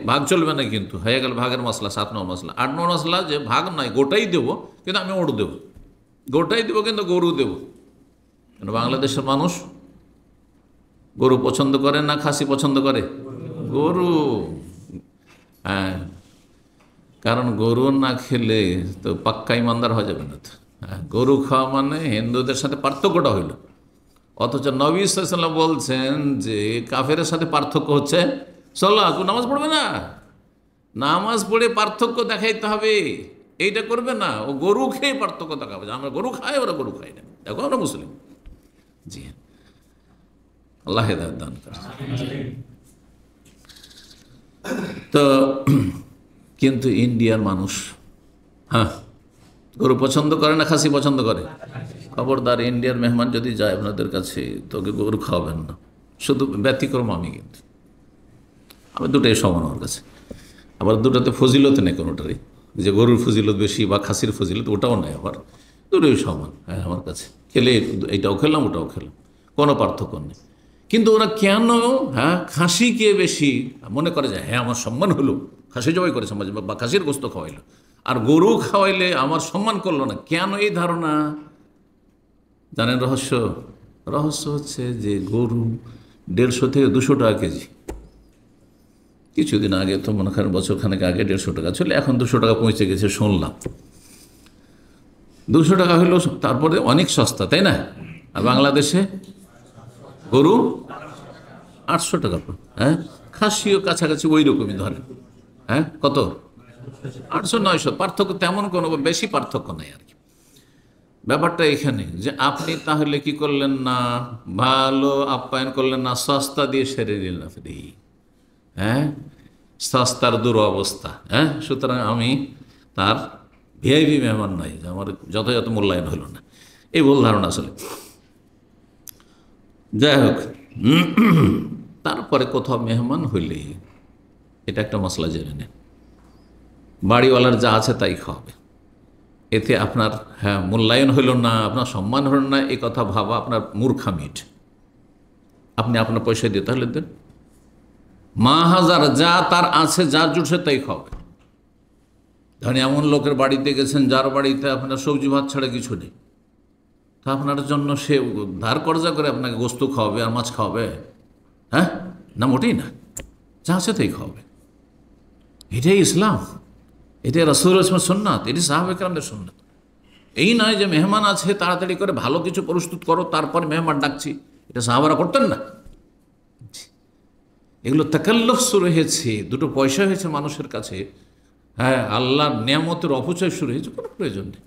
ভাগ চলবে না, কিন্তু হয়ে গেল ভাগের মশলা 7 নম্বর মশলা। 8 নম্বর মশলা যে ভাগ নয়, গোটাই দেবো, কিন্তু আমি ওঁট দেবো, গোটাই দেবো কিন্তু গরু দেবো। কেন বাংলাদেশের মানুষ গরু পছন্দ করে না খাসি পছন্দ করে? গরু। হ্যাঁ, কারণ গরু না খেলে তো পাক্কা ইমানদার হয়ে যাবে না তো। হ্যাঁ, গরু খাওয়া মানে হিন্দুদের সাথে পার্থক্যটা হইল, অথচ নবী সাল্লাল্লাহু আলাইহি ওয়াসাল্লাম বলছেন যে কাফেরের সাথে পার্থক্য হচ্ছে সালাত, নামাজ পড়বে না, নামাজ পড়ে পার্থক্য দেখাইতে হবে, এইটা করবে না। ও গরু খেয়ে পার্থক্য দেখাবে, আমরা গরু খাই, ওরা গরু খাই না। দেখো আমরা মুসলিম। জি, আল্লাহ হেদায়েত দান করে। তো কিন্তু ইন্ডিয়ার মানুষ হ্যাঁ গরু পছন্দ করে না খাসি পছন্দ করে? খবরদার, ইন্ডিয়ার মেহমান যদি যায় আপনাদের কাছে, তোকে গরু খাওয়াবেন না। শুধু ব্যতিক্রম আমি, কিন্তু আমি দুটোই সমান আমার কাছে। আবার দুটোতে ফজিলত নেই কোনোটারই, যে গরুর ফজিলত বেশি বা খাসির ফজিলত, ওটাও নেই। আবার দুটোই সমান। হ্যাঁ, আমার কাছে খেলে এইটাও খেলাম ওটাও খেলাম, কোনো পার্থক্য নেই। কিন্তু ওরা কেন খাসিকে বেশি মনে করে যে হ্যাঁ আমার সম্মান হলো, খাসি জবাই করেছে বা খাসির গোস্ত খাওয়াইলো, আর গরু খাওয়াইলে আমার সম্মান করলো না? কেন এই ধারণা জানেন? রহস্য হচ্ছে যে গরু 150 থেকে 200 টাকা কেজি। কিছুদিন আগে তো মনে করেন বছরখানেক আগে 150 টাকা ছিল, এখন 200 টাকা পৌঁছে গেছে শুনলাম। 200 টাকা হইলো তারপরে অনেক সস্তা, তাই না? আর বাংলাদেশে গরু 800 টাকা। হ্যাঁ, খাসিও কাছাকাছি ওই রকমই ধরেন। হ্যাঁ, কত? 800-900, পার্থক্য তেমন কোনো বেশি পার্থক্য নেই আর কি। ব্যাপারটা এখানে যে আপনি তাহলে কি করলেন না, ভালো আপ্যায়ন করলেন না, সস্তা দিয়ে সেরে দিলেন আপনি। হ্যাঁ, সস্তার দুরবস্থা। হ্যাঁ, সুতরাং আমি তার ভিআইপি মেহমান নাই, যে আমার যথাযথ মূল্যায়ন হলো না, এই ভুল ধারণা আসলে। যাই হোক, তারপরে কোথাও মেহমান হইলে এটা একটা মশলা জেনে নেন, বাড়িওয়ালার যা আছে তাই খাওয়াবে। এতে আপনার মূল্যায়ন হইল না, আপনার সম্মান হইল না, এই কথা ভাবা আপনার মূর্খামিট। আপনি আপনার পয়সা দিয়ে তাহলে দেন, মা হাজার যা তার আছে, যা জুটছে তাই খাওয়াবে। ধরেন এমন লোকের বাড়িতে গেছেন যার বাড়িতে আপনার সবজি ভাত ছাড়া কিছু নেই, তা আপনার জন্য সে ধার কর্জা করে আপনাকে গোস্ত খাওয়াবে আর মাছ খাওয়াবে? হ্যাঁ, না, মোটেই না। যা আছে তাই খাওয়াবে। এটাই ইসলাম, এটাই রাসূলুল্লাহ সাল্লাল্লাহু আলাইহি ওয়াসাল্লামের সুন্নাত, এটি সাহাবায়ে কেরামদের সুন্নাত। এই নয় যে মেহমান আছে তাড়াতাড়ি করে ভালো কিছু প্রস্তুত করো তারপরে মেহমান ডাকছি, এটা সাহাবারা করতেন না। এগুলো তাকাল্লুফ শুরু হয়েছে, দুটো পয়সা হয়েছে মানুষের কাছে। হ্যাঁ, আল্লাহর নিয়ামতের অপচয় শুরু হয়েছে, কোনো প্রয়োজন নেই।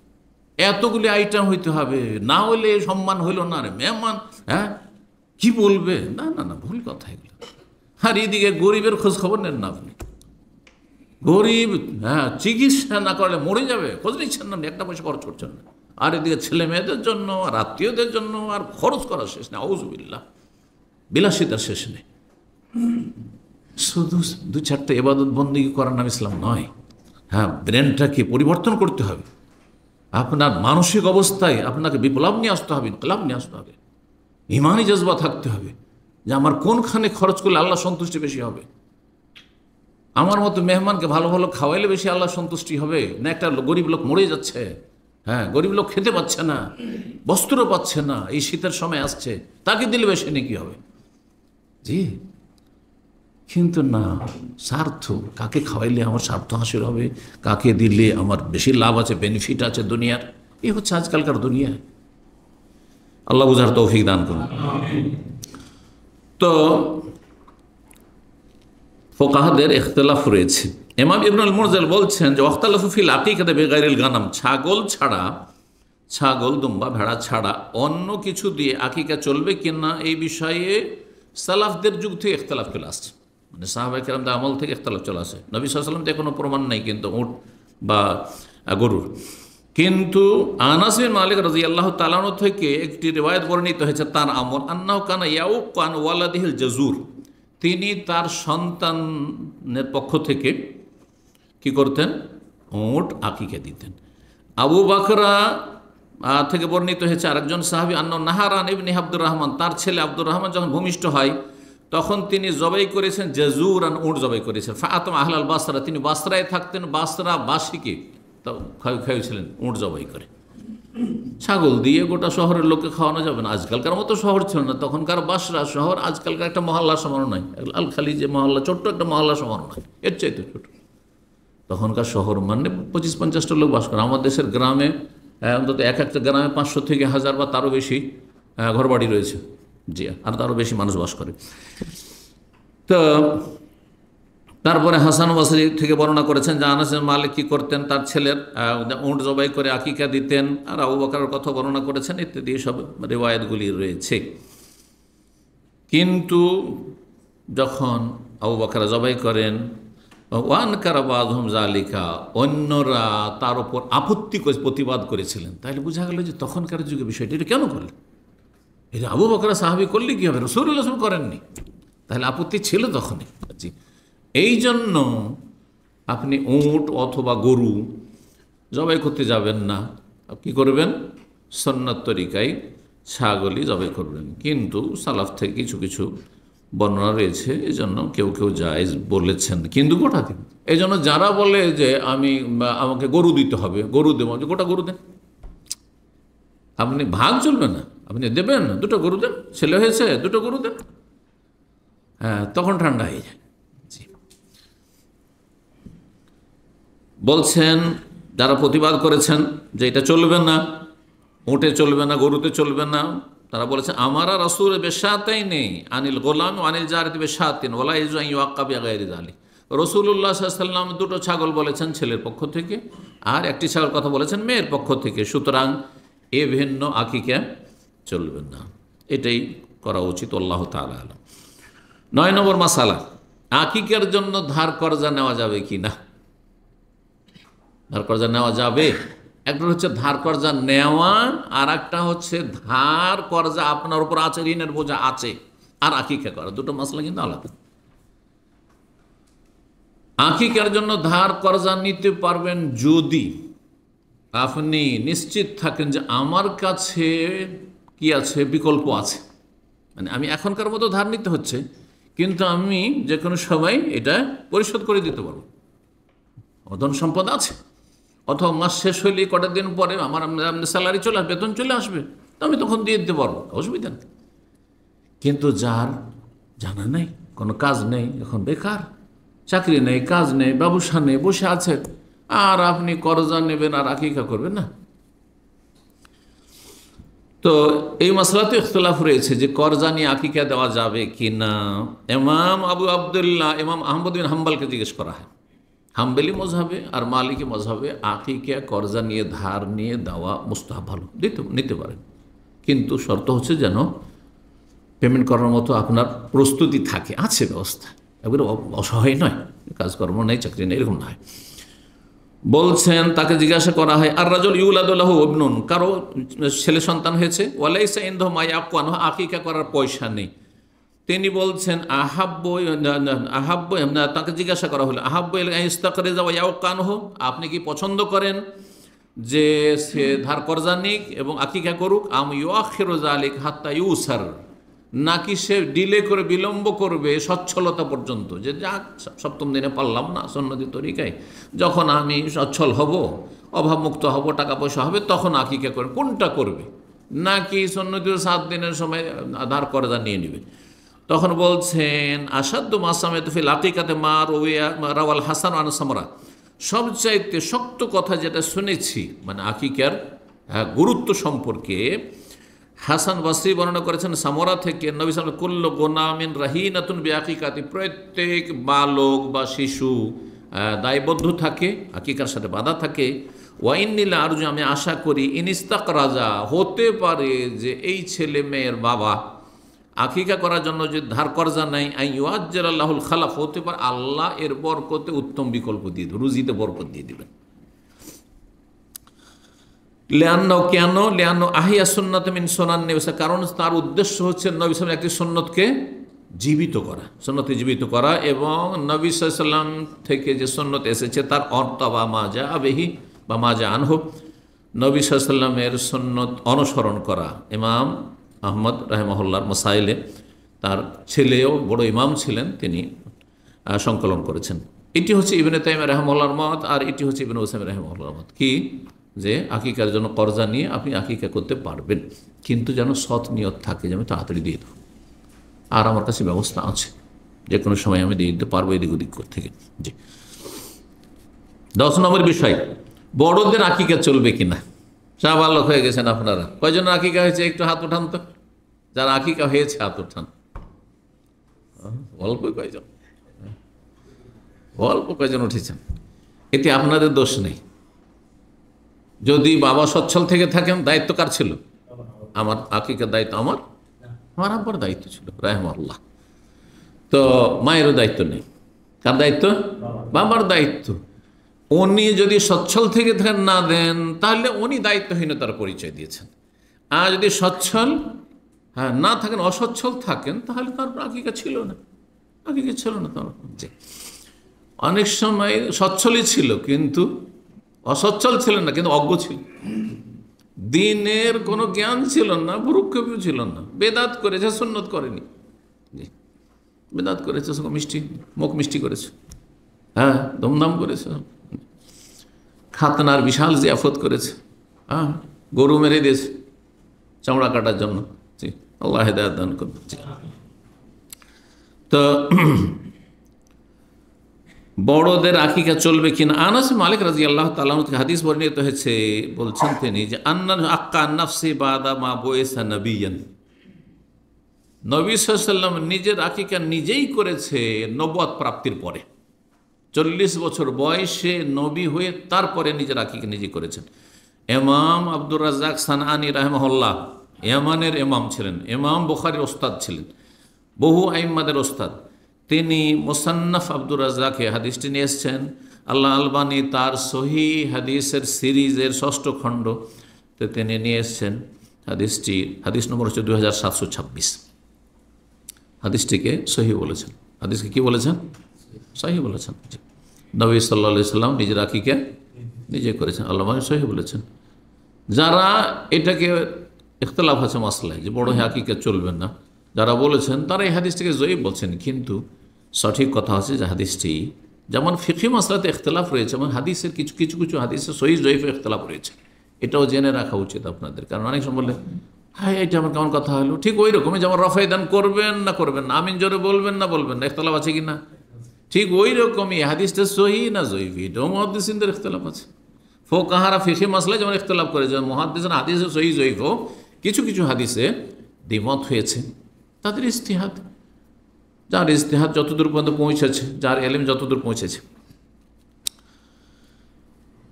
এতগুলি আইটেম হইতে হবে, না হইলে সম্মান হইল না রে মেহমান। হ্যাঁ, কি বলবে? না না না, ভুল কথা এগুলো। আর এদিকে গরিবের খোঁজ খবর নেন না আপনি। গরিব চিকিৎসা না করলে মরে যাবে, খোঁজ নিচ্ছেন না, একটা পয়সা খরচ করছেন না। আর এদিকে ছেলে মেয়েদের জন্য আর আত্মীয়দের জন্য আর খরচ করার শেষ নেই, আউযুবিল্লাহ, বিলাসিতার শেষ নেই। শুধু 2-4টা ইবাদত বন্দেগী করার নাম ইসলাম নয়। হ্যাঁ, ব্রেনটাকে পরিবর্তন করতে হবে, আপনার মানসিক অবস্থায় আপনাকে বিপ্লব নিয়ে আসতে হবে, ইনকিলাব নিয়ে আসতে হবে, ইমানি জজবা থাকতে হবে যে আমার কোনখানে খরচ করলে আল্লাহ সন্তুষ্টি বেশি হবে। আমার মতো মেহমানকে ভালো ভালো খাওয়াইলে বেশি আল্লাহ সন্তুষ্টি হবে না একটা গরিব লোক মরে যাচ্ছে? হ্যাঁ, গরিব লোক খেতে পাচ্ছে না, বস্ত্র পাচ্ছে না, এই শীতের সময় আসছে, তাকে দিলে বেশি নাকি হবে? জি, কিন্তু না, স্বার্থ, কাকে খাওয়াইলে আমার স্বার্থ হাসিল হবে, কাকে দিলে আমার বেশি লাভ আছে, বেনিফিট আছে দুনিয়ার। এই হচ্ছে আজকালকার দুনিয়া। আল্লাহ বুঝার তৌফিক দান করুন। তো ফোকাহাদের ইখতিলাফ রয়েছে। ইমাম ইবনুল মুরজাল বলছেন যে ওয়াখতালাফু ফিল আকিকাতি বিগাইরিল গানাম, ছাগল ছাড়া, ছাগল দুম্বা ভেড়া ছাড়া অন্য কিছু দিয়ে আকিকা চলবে কিনা এই বিষয়ে সালাফদের যুগ থেকে ইখতিলাফ চলে আসছে, মানে সাহাবায়ে কেরামদের আমল থেকে ইখতিলাফ চলে আসে। নবী সাল্লাল্লাহু আলাইহি ওয়াসাল্লাম কোনো প্রমাণ নেই কিন্তু উট বা গরুর। কিন্তু আনাস বিন মালিক রাদিয়াল্লাহু তাআলা আনহু থেকে একটি রিওয়ায়াত বর্ণিত হয়েছে তার আমল, আন্নাহু কানা ইয়াউক আন ওয়ালাদিহিল জাজুর, তিনি তার সন্তানের পক্ষ থেকে কি করতেন? উট আকিকা দিতেন। আবু বকরা থেকে বর্ণিত হয়েছে আরেকজন সাহাবী আন্না নাহারান ইবনে আব্দুর রহমান, তার ছেলে আব্দুর রহমান যখন ভূমিষ্ঠ হয় তখন তিনি জবাই করেছেন জাজুরান, উট জবাই করেছেন। ফাআতম আহলাল বাসরা, তিনি বাসরায় থাকতেন, বাসরাবাসীকে খাইয়েছিলেন উট জবাই করে। ছাগল দিয়ে গোটা শহরের লোককে খাওয়ানো যাবে না। আজকালকার মতো শহর ছিল না, তখনকার বাসরা শহর আজকালকার একটা মহল্লা সমানো নয়। আল খালি যে মহল্লা, ছোট্ট একটা মহল্লা সমানো নয়, এর চাইতে ছোট। তখনকার শহর মানে 25-50টা লোক বাস করে। আমার দেশের গ্রামে অন্তত এক একটা গ্রামে 500 থেকে 1000 বা তারও বেশি ঘরবাড়ি রয়েছে। জি, আর তারও বেশি মানুষ বাস করে। তো তারপরে হাসান বসরি থেকে বর্ণনা করেছেন যে আনাস বিন মালিক কি করতেন, তার ছেলের উট জবাই করে আকিকা দিতেন। আর আবু বকরের কথা বর্ণনা করেছেন, ইত্যাদি সব রিওয়ায়াতগুলি রয়েছে। কিন্তু যখন আবু বকর জবাই করেন, ওয়ান কারাবাজহুম জালিকা, অন্যরা তার উপর আপত্তি প্রতিবাদ করেছিলেন। তাহলে বোঝা গেল যে তখনকার যুগে বিষয়টি এটা কেন করলেন? এটা আবু বকর সাহাবী করলে কি হবে, রাসূলুল্লাহ সাল্লাল্লাহু আলাইহি ওয়াসাল্লাম করেননি, তাহলে আপত্তি ছিল তখনই। জি, এই জন্য আপনি উট অথবা গরু জবাই করতে যাবেন না, কি করবেন? সুন্নাত তরিকায় ছাগলই জবাই করবেন। কিন্তু সালাফ থেকে কিছু কিছু বর্ণনা রয়েছে, এই জন্য কেউ কেউ জায়েজ বলেছেন, কিন্তু গোটা দিন। এই জন্য যারা বলে যে আমাকে গরু দিতে হবে, গরু দেবো, গোটা গরু দেন, আপনি ভাগ চলবে না, আপনি দেবেন, দুটো গরু দেন, ছেলে হয়েছে দুটো গরু দেন, হ্যাঁ, তখন ঠান্ডা হয়ে যায়। জি, বলছেন যারা প্রতিবাদ করেছেন যে এটা চলবে না, উটে চলবে না, গরুতে চলবে না, তারা বলেছেন আমারা রাসূল বেশাতাই নেই আনিল গোলাম আনিল জারিত বেশাতিন ওয়ালা ইজু ইয়াক্কা বিগাইরি যালিক। রাসূলুল্লাহ সাল্লাল্লাহু আলাইহি ওয়াসাল্লাম দুটো ছাগল বলেছেন ছেলের পক্ষ থেকে, আর একটি ছাগল কথা বলেছেন মেয়ের পক্ষ থেকে, সুতরাং এ ভিন্ন আকিকা চলবে না, এটাই করা উচিত। আল্লাহ তাআলা আলাম। 9 নম্বর মাসালা, আকিকার জন্য ধার কর্জা নেওয়া যাবে কি না? ধার কর্জা নেওয়া যাবে। একটা হচ্ছে ধার কর্জা নেওয়া, আর একটা হচ্ছে ধার কর্জা আপনার উপর আছে, ঋণের বোঝা আছে, আর আকিকা করা, দুটো মাসলা কিন্তু আলাদা। আকিকার জন্য ধার কর্জা নিতে পারবেন যদি আপনি নিশ্চিত থাকেন যে আমার কাছে কি আছে, বিকল্প আছে। মানে আমি এখনকার মতো ধার নিতে হচ্ছে, কিন্তু আমি যে কোনো সময় এটা পরিশোধ করে দিতে পারবো, ধন সম্পদ আছে, অথবা মাস শেষ হইলে কটা দিন পরে আমার স্যালারি চলে আসবে, বেতন চলে আসবে, তো আমি তখন দিয়ে দিতে পারবো, অসুবিধা নেই। কিন্তু যার জানা নেই, কোনো কাজ নেই, এখন বেকার, চাকরি নেই, কাজ নেই, ব্যবসা নেই, বসে আছে, আর আপনি কর্জা নেবেন আর আকিকা করবেন না। তো এই মাসলাতে ইখতিলাফ রয়েছে যে কর্জা নিয়ে আকিকা দেওয়া যাবে কি না। ইমাম আবু আবদুল্লাহ, ইমাম আহমদ বিন হাম্বলকে জিজ্ঞেস করা হয়। হাম্বলি মজহাবে আর মালিকি মজহাবে আকিকা কর্জা নিয়ে, ধার নিয়ে দেওয়া মুস্তাহাব, ভালো, নিতে পারেন, কিন্তু শর্ত হচ্ছে যেন পেমেন্ট করার মতো আপনার প্রস্তুতি থাকে, আছে ব্যবস্থা, একবারে অসহায় নয়, কাজকর্ম নেই, চাকরি নেই, এরকম নয়। বলছেন তাকে জিজ্ঞাসা করা হয় আর রাজুল ইউলাদু লাহু ইবনুন, কারো ছেলে সন্তান হয়েছে, ওয়ালাইসা ইনদাহু মা ইয়াকুনহু, আকিকা করার পয়সা নেই। তিনি বলছেন আহাব্বু, তাকে জিজ্ঞাসা করা হলো আহাব্বু ইস্তাকরিজা ওয়া ইয়াকানহু, আপনি কি পছন্দ করেন যে সে ধার কর্জা নিক এবং আকিকা করুক, আম ইউআখিরু যালিক হাত্তা ইউসার, নাকি সে ডিলে করে, বিলম্ব করবে সচ্ছলতা পর্যন্ত, যে যাক সপ্তম দিনে পারলাম না সুন্নতি তরিকায়, যখন আমি সচ্ছল হব, অভাবমুক্ত হব, টাকা পয়সা হবে, তখন আকিকা করবে, কোনটা করবে? নাকি সুন্নতি 7 দিনের সময় ধার কর্জা নিয়ে নেবে? তখন বলছেন আসাদ্দু মাসামেত ফিল আকিকাতে মা রাওয়াল হাসান আন সামরা, সবচাইতে শক্ত কথা যেটা শুনেছি মানে আকিকার গুরুত্ব সম্পর্কে, হাসান বসরি বর্ণনা করেছেন সামরা থেকে, নবী সাল্লাল্লাহু আলাইহি ওয়াসাল্লাম কুল্লু গুনামিন রাহিনাতুন বিআকিকাতি, প্রত্যেক বালক বা শিশু দায়বদ্ধ থাকে, আকিকার সাথে বাধা থাকে। ওয়াইন্নিলা আরজু, আমি আশা করি, ইনিস্তাক রাজা, হতে পারে যে এই ছেলে মেয়ের বাবা আকিকা করার জন্য যে ধার কর্জা নাই, আইয়ুআজ্জালাল্লাহুল খালাফ, হতে পারে আল্লাহ এর বরকতে উত্তম বিকল্প দিয়ে দেবেন, রুজিতে বরকত দিয়ে দিবেন। কেন? লিআন্নাহু আহিয়া সুন্নাত মিন সুনান নবী, কারণ তার উদ্দেশ্য হচ্ছে নবী সাল্লাল্লাহু আলাইহি ওয়াসাল্লাম একটি সুন্নতকে জীবিত করা, সুন্নতকে জীবিত করা, এবং নবী সাল্লাল্লাহু আলাইহি ওয়াসাল্লাম থেকে যে সুন্নত এসেছে তার অর্থ বা মাজা আবেহি বা মাজা আনহু, নবী সাল্লাল্লাহু আলাইহি ওয়াসাল্লামের সুন্নত অনুসরণ করা। ইমাম আহমদ রাহিমাহুল্লাহর মাসাইলে তার ছেলেও বড় ইমাম ছিলেন, তিনি সংকলন করেছেন। এটি হচ্ছে ইবনে তাইমিয়া রাহিমাহুল্লাহর মত, আর এটি হচ্ছে ইবনে উসাইমিন রাহিমাহুল্লাহর মত, কি যে আকিকার জন্য কর্জা নিয়ে আপনি আকিকা করতে পারবেন, কিন্তু যেন সৎ নিয়ত থাকে যে আমি তাড়াতাড়ি দিয়ে দেবো, আর আমার কাছে ব্যবস্থা আছে, যে কোনো সময় আমি দিয়ে দিতে পারবো এদিক ওদিক থেকে। জি, 10 নম্বর বিষয়, বড়দের আকিকা চলবে কিনা। শাহবালক হয়ে গেছেন আপনারা, কয়জন আকিকা হয়েছে একটু হাত উঠান তো, যারা আকিকা হয়েছে হাত উঠান। অল্প কয়জন, অল্প কয়জন উঠেছেন, এতে আপনাদের দোষ নেই। যদি বাবা সচ্ছল থেকে থাকেন, দায়িত্ব কার ছিল? আমার আকিকার দায়িত্ব আমার আব্বার দায়িত্ব ছিল রাহিমাহুল্লাহ। তো মায়েরও দায়িত্ব নেই, কার দায়িত্ব? বাবার দায়িত্ব। উনি যদি সচ্ছল থেকে না দেন তাহলে উনি দায়িত্বহীনতার পরিচয় দিয়েছেন, আর যদি সচ্ছল না থাকেন, অসচ্ছল থাকেন, তাহলে তার আকিকা ছিল না, আকিকা ছিল না তার। জি, অনেক সময় সচ্ছলই ছিল কিন্তু অসচ্ছল ছিলেন না, কিন্তু অজ্ঞ ছিল, দিনের কোনো জ্ঞান ছিল না, ভুরুক্ষেপও ছিল না, বেদাত করেছে, সুন্নত করেনি। জি, বেদাত করেছে, মুখ মিষ্টি করেছে, ধুমধাম করেছে, খাতনার বিশাল জিয়াফত করেছে, গরু মেরে দিয়েছে চামড়া কাটার জন্য। জি, আল্লাহ হেদায়েত দান করুন। তো বড়দের আকিকা চলবে কিনা। আনাস মালিক রাদিয়াল্লাহু তাআলা আনহু থেকে হাদিস বর্ণিত হয়েছে, বলছেন তিনি যে আন্না আক্কা নাফসি বাদা মা বুইসা নবিয়ান, নবী সাল্লাল্লাহু আলাইহি ওয়াসাল্লাম নিজের আকিকা নিজেই করেছে নবুয়ত প্রাপ্তির পরে, 40 বছর বয়সে নবী হয়ে তারপরে নিজের আকিকা নিজে করেছেন। ইমাম আব্দুর রাজ্জাক সানআনী রাহিমাহুল্লাহ ইয়ামানের ইমাম ছিলেন, ইমাম বুখারীর ওস্তাদ ছিলেন, বহু আইম্মাদের ওস্তাদ। তিনি মুসান্নাফ আব্দুর রাজ্জাকে হাদিসটি নিয়ে এসছেন। আল্লাহ আলবানী তার সহি হাদিসের সিরিজের 6ষ্ঠ খণ্ডতে তিনি নিয়ে এসছেন হাদিসটি। হাদিস নম্বর হচ্ছে 2726। হাদিসটিকে সহি বলেছেন, হাদিসকে কি বলেছেন? সহি বলেছেন। নবী সাল্লাল্লাহু আলাইহি সাল্লাম নিজের আকিকা নিজে করেছেন, আল্লাহ সহি বলেছেন। যারা এটাকে ইখতিলাফ আছে মাসলায় যে বড় হয়ে আকিকা চলবেন না, যারা বলেছেন তারা এই হাদিসটিকে জয়ীফ বলছেন, কিন্তু সঠিক কথা হচ্ছে যে হাদিসটি যেমন ফিকহি মাসলাতে ইখতিলাফ রয়েছে, যেমন হাদিসের কিছু কিছু কিছু হাদিসে সহি জয়ীফে ইখতিলাফ রয়েছে, এটাও জেনে রাখা উচিত আপনাদের। কারণ অনেক সময় বললে এটা আমার কেমন কথা হলো, ঠিক ওই রকমই যেমন রফায়ে দান করবেন না করবেন না, আমিন জোরে বলবেন না বলবেন না, ইখতিলাফ আছে কি না, ঠিক ওই রকমই হাদিসটা সহি না জয়ীফ, এটাও মুহাদ্দিসিনদের ইখতিলাফ আছে। ফুকাহারা ফিকহি মাসলায় যেমন ইখতিলাফ করে, যেমন মুহাদ্দিসিন হাদিসে সহি জয়ীফও কিছু কিছু হাদিসে দ্বিমত হয়েছে, তাদের ইজতিহাদ, যার ইজতিহাদ যতদূর পর্যন্ত পৌঁছেছে, যার এলেম যতদূর পৌঁছেছে।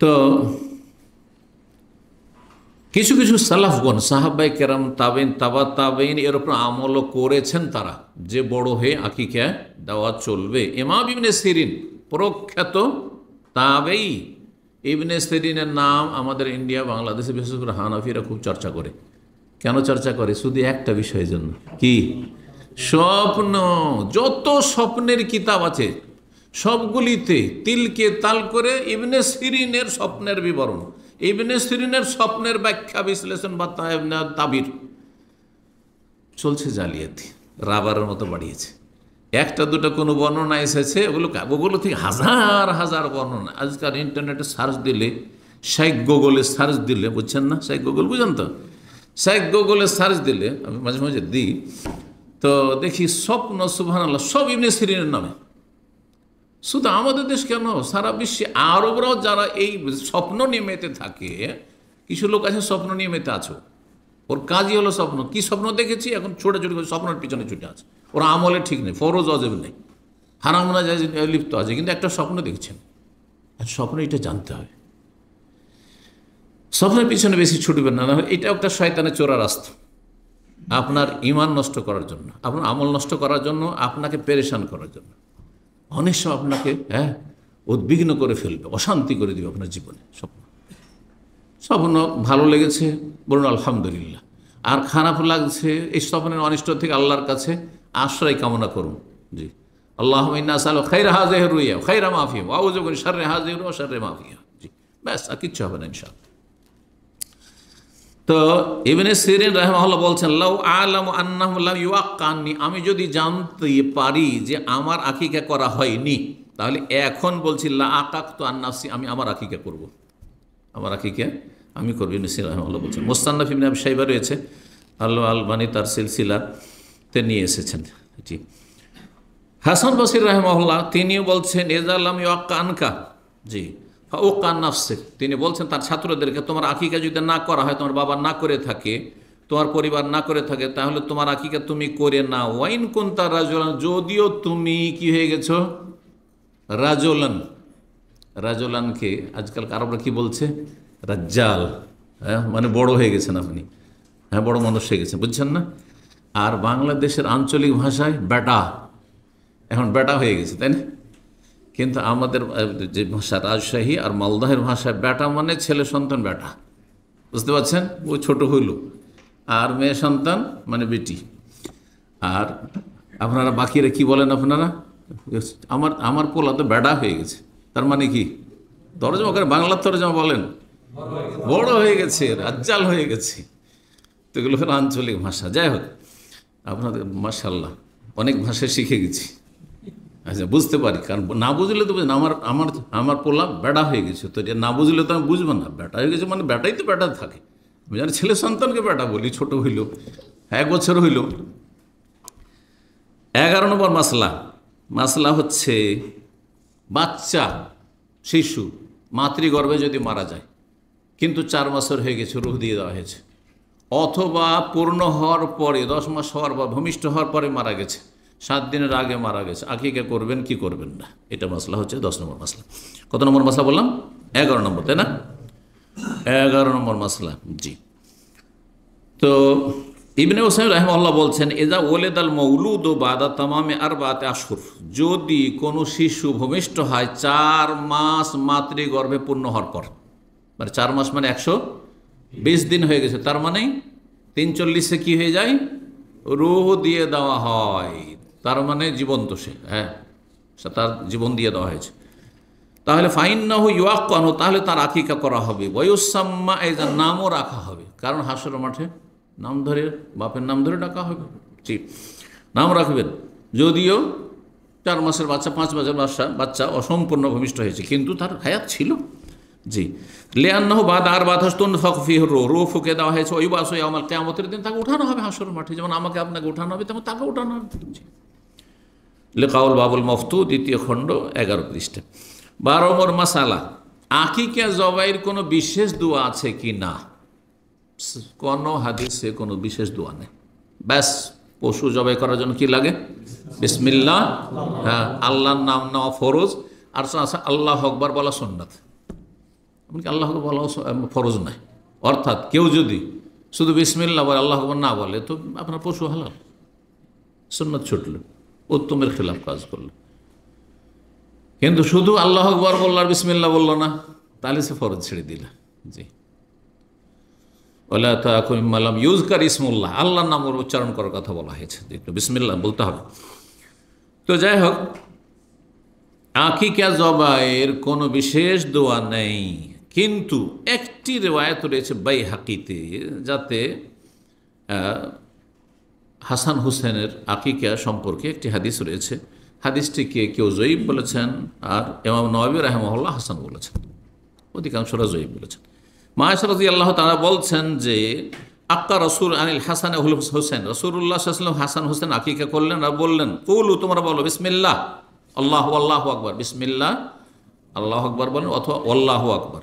তো কিছু কিছু সালাফগণ, সাহাবায়ে কেরাম, তাবেইন, তাবা তাবেইন এর উপর আমলও করেছেন তারা, যে বড় হয়ে আকিকা দেওয়া চলবে। ইমাম ইবনে সিরিন প্রখ্যাত তাবেই, ইবনে সিরিনের নাম আমাদের ইন্ডিয়া বাংলাদেশে বিশেষ করে হানাফিরা খুব চর্চা করে। কেন চর্চা করে? শুধু একটা বিষয়ের জন্য, কি? স্বপ্ন। যত স্বপ্নের কিতাব আছে সবগুলিতে তিলকে তাল করে ইবনে সিরিনের স্বপ্নের বিবরণ, ইবনে সিরিনের স্বপ্নের ব্যাখ্যা বিশ্লেষণ বা তাবির চলছে জালিয়াতি, রাবারের মতো বাড়িয়েছে। একটা দুটো কোনো বর্ণনা এসেছে, ওগুলো থেকে হাজার হাজার বর্ণনা। আজকাল ইন্টারনেটে সার্চ দিলে, শেখ গুগলে সার্চ দিলে, বুঝছেন না, শেখ গুগল বুঝেন তো, শেখ গুগলে সার্চ দিলে আমি মাঝে মাঝে দিই, তো দেখি স্বপ্ন সুবহানাল্লাহ সব ইবনে সিরিনের নামে। শুধু আমাদের দেশ কেন, সারা বিশ্বে আরবরাও যারা এই স্বপ্ন নিয়ে মেতে থাকে, কিছু লোক আছে স্বপ্ন নিয়ে মেতে আছে, ওর কাজই হলো স্বপ্ন। কি স্বপ্ন দেখেছি এখন ছোটাছুটি করে স্বপ্নের পিছনে ছুটে আছে, ওর আমলে ঠিক নেই, ফরজ অজেব নেই, হারাম না যায় লিপ্ত আছে, কিন্তু একটা স্বপ্ন দেখছেন। আর স্বপ্ন এটা জানতে হবে, স্বপ্নের পিছনে বেশি ছুটবেন না, এটা একটা শয়তানের চোরা রাস্তা, আপনার ঈমান নষ্ট করার জন্য, আপনার আমল নষ্ট করার জন্য, আপনাকে পেরেশান করার জন্য। অনেক সময় আপনাকে উদ্বিগ্ন করে ফেলবে, অশান্তি করে দিবে আপনার জীবনে। স্বপ্ন ভালো লেগেছে বলুন আলহামদুলিল্লাহ, আর খারাপ লাগছে, এই স্বপ্নের অনিষ্ট থেকে আল্লাহর কাছে আশ্রয় কামনা করুন। জি, আল্লাহুম্মা ইন্না নাসআলুকা খায়রা হাযিহি রুইয়া ওয়া খায়রা মা ফিহা ওয়া আউযু বিকা মিন শাররি হাযিহি রুইয়া ওয়া শাররি মা ফিহা। জি, ব্যাস, আর কিচ্ছু হবে না ইনশাআল্লাহ। তো ইবনে সিরিন রাহিমাহুল্লাহ বলছেন, লাউ আলামু আন্নাহু লা ইউআক্কানি, আমি যদি জানতে পারি যে আমার আকিকা করা হয়নি, তাহলে এখন বলছি লা আকাকতু আন নাফসি, আমি আমার আকিকা করব, আমার আকিকা আমি করব। ইবনে সিরিন রাহিমাহুল্লাহ বলছেন। মুস্তানফ ইবনে আবি শাইবা রয়েছে, আল্লাহ আলবানী তার সিলসিলাতে নিয়ে এসেছেন। জি, হাসান বসরি রাহিমাহুল্লাহ তিনিও বলছেন, ইযা লাম ইউআক্কা আনকা, জি ফাউক্কা আন নাফসিক, তিনি বলছেন তার ছাত্রদেরকে, তোমার আকিকা যদি না করা হয়, তোমার বাবা না করে থাকে, তোমার পরিবার না করে থাকে, তাহলে তোমার আকিকা তুমি করে না। ওয়াইন কুনতা রাজুলান, যদিও তুমি কি হয়ে গেছো রাজুলান, রাজুলানকে আজকাল আরবরা কি বলছে, রাজ্জাল, হ্যাঁ, মানে বড় হয়ে গেছেন আপনি, হ্যাঁ বড় মানুষ হয়ে গেছেন, বুঝছেন না। আর বাংলাদেশের আঞ্চলিক ভাষায় বেটা, এখন বেটা হয়ে গেছে, তাই না? কিন্তু আমাদের যে ভাষা রাজশাহী আর মালদহের ভাষায় বেটা মানে ছেলে সন্তান বেটা, বুঝতে পারছেন, ও ছোট হইল। আর মেয়ে সন্তান মানে বেটি। আর আপনারা বাকিরা কি বলেন আপনারা, আমার পোলা তো বেটা হয়ে গেছে, তার মানে কি তরজমা করে, বাংলার তরজমা বলেন বড় হয়ে গেছে, রাজ্জাল হয়ে গেছে। তো এগুলো হলো আঞ্চলিক ভাষা। যাই হোক, আপনাদের মাশাআল্লাহ অনেক ভাষা শিখে গেছি। আচ্ছা, বুঝতে পারি, কারণ না বুঝলে তো আমার আমার আমার পোলা বেটা হয়ে গেছে, তো এটা না বুঝলে তো আমি বুঝবো না। বেটা হয়ে গেছে মানে বেটাই তো বেটা থাকে, আমি জানি ছেলে সন্তানকে বেটা বলি, ছোট হইল, 1 বছর হইল। 11 নম্বর মাসলা হচ্ছে বাচ্চা শিশু মাতৃগর্ভে যদি মারা যায়, কিন্তু 4 বছর হয়ে গেছে, রূহ দিয়ে দেওয়া হয়েছে, অথবা পূর্ণ হওয়ার পরে 10 মাস হওয়ার বা ভূমিষ্ঠ হওয়ার পরে মারা গেছে, 7 দিনের আগে মারা গেছে, আকিকা করবেন কি করবেন না, এটা মাসলা হচ্ছে 10 নম্বর মাসলা। কত নম্বর মাসলা বললাম? 11 নম্বর, তাই না? 11 নম্বর মাসলা। জি, তো ইবনে উসাইমিন রাহিমাহুল্লাহ বলছেন, ইযা ওয়ালাদাল মাউলুদু বাদা তামামে আরবাতে আশহুর, যদি কোনো শিশু ভূমিষ্ঠ হয় 4 মাস মাতৃগর্ভে পূর্ণ হওয়ার পর, মানে 4 মাস মানে 120 দিন হয়ে গেছে, তার মানে 340-এ কি হয়ে যায়, রূহ দিয়ে দেওয়া হয়, তার মানে জীবন্ত সে, হ্যাঁ, তার জীবন দিয়ে দেওয়া হয়েছে। তাহলে ফাইন্নাহু ইউআক্কানু, তাহলে তার আকিকা করা হবে, ওয়ায়ুসাম্মা, এই নামও রাখা হবে, কারণ হাসরের মাঠে নাম ধরে, বাপের নাম ধরে ডাকা হবে। জি, নাম রাখবেন, যদিও 4 মাসের বাচ্চা, 5 মাসের বাচ্চা অসম্পূর্ণ ভূমিষ্ঠ হয়েছে, কিন্তু তার হায়াত ছিল। জি, লিআন্নাহু বাদা আরবাআতি তুনফাখু ফীহি রূহ ফুঁকে দেওয়া হয়েছে, ওয়ুবআসু ইয়াওমাল কিয়ামতের দিন তাকে উঠানো হবে হাসরের মাঠে, যেমন আমাকে আপনাকে উঠানো হবে, তেমন তাকে উঠানো হবে। লিকাউল বাবুল মফতু, 2য় খণ্ড, 11 পৃষ্ঠা। 12 নম্বর মাসালা, আকিকা জবাইয়ের কোনো বিশেষ দোয়া আছে কি না? কোনো হাদিসে কোনো বিশেষ দোয়া নেই। ব্যাস, পশু জবাই করার জন্য কি লাগে? বিসমিল্লাহ, হ্যাঁ, আল্লাহর নাম নেওয়া ফরজ, আর আল্লাহু আকবার বলা সুন্নাত। এমনকি আল্লাহ আকবার বলা ফরজ নয়, অর্থাৎ কেউ যদি শুধু বিসমিল্লাহ বলে, আল্লাহু আকবার না বলে, তো আপনার পশু হালাল, সুন্নাত ছুটল, উত্তমের খেলাফ কাজ করলো। কিন্তু শুধু আল্লাহু আকবার বলল আর বিসমিল্লাহ বলল না, তাহলে সে ফরজ ছেড়ে দিল। জি, ওয়ালা তাকুল মিম্মা লাম ইউযকার ইসমুল্লাহ, আল্লাহর নাম উচ্চারণ করার কথা বলা হয়েছে, একটু বিসমিল্লাহ বলতে হবে। তো যাই হোক, আকিকা জবাইয়ের কোনো বিশেষ দোয়া নেই, কিন্তু একটি রিওয়ায়াত রয়েছে বাইহাকিতে, যাতে হাসান হুসেনের আকিকা সম্পর্কে একটি হাদিস রয়েছে। হাদিসটিকে কেউ জয়ীব বলেছেন, আর ইমাম নওয়াবী রাহিমাহুল্লাহ হাসান বলেছেন, অধিকাংশরা জয়ীব বলেছেন। মায়েশা রাদিয়াল্লাহু তাআলা বলছেন যে, আক্কা রাসূল আনিল হাসান হুল হোসেন, রাসূলুল্লাহ সাল্লাল্লাহু আলাইহি ওয়াসাল্লাম হাসান হোসেন আকিকা করলেন আর বললেন, কুলু, তোমরা বলো বিসমিল্লাহ, আল্লাহু আল্লাহু আকবার, বিসমিল্লাহ আল্লাহু আকবার বলেন, অথবা আল্লাহু আকবার।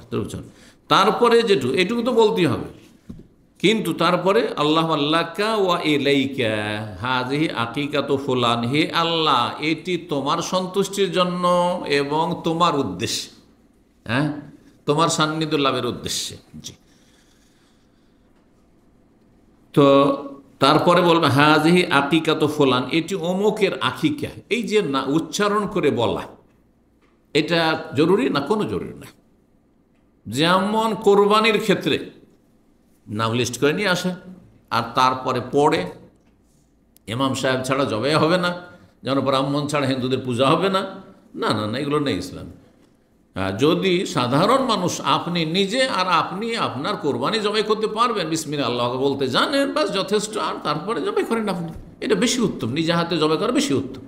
তারপরে এটুকু তো বলতেই হবে, কিন্তু তারপরে আল্লাহু আল্লাকা ওয়া ইলাইকা হাযিহি আকিকাতু ফুলান, হে আল্লাহ, এটি তোমার সন্তুষ্টির জন্য এবং তোমার উদ্দেশ্যে, হ্যাঁ, তোমার সান্নিধ্য লাভের উদ্দেশ্যে। জি, তো তারপরে বলবে হাযিহি আকিকাতু ফুলান, এটি অমুকের আকিকা। এই যে না উচ্চারণ করে বলা, এটা জরুরি না? কোনো জরুরি না। যেমন কোরবানির ক্ষেত্রে নাম লিস্ট করে নিয়ে আসে, আর তারপরে পড়ে ইমাম সাহেব ছাড়া জবাই হবে না, যেন ব্রাহ্মণ ছাড়া হিন্দুদের পূজা হবে না, না না না, এগুলো নেই ইসলাম। যদি সাধারণ মানুষ আপনি নিজে আর আপনি আপনার কোরবানি জবাই করতে পারবেন, বিসমিল্লাহ আল্লাহ বলতে জানেন, বাস যথেষ্ট, আর তারপরে জবাই করেন আপনি, এটা বেশি উত্তম। নিজে হাতে জবাই করা বেশি উত্তম।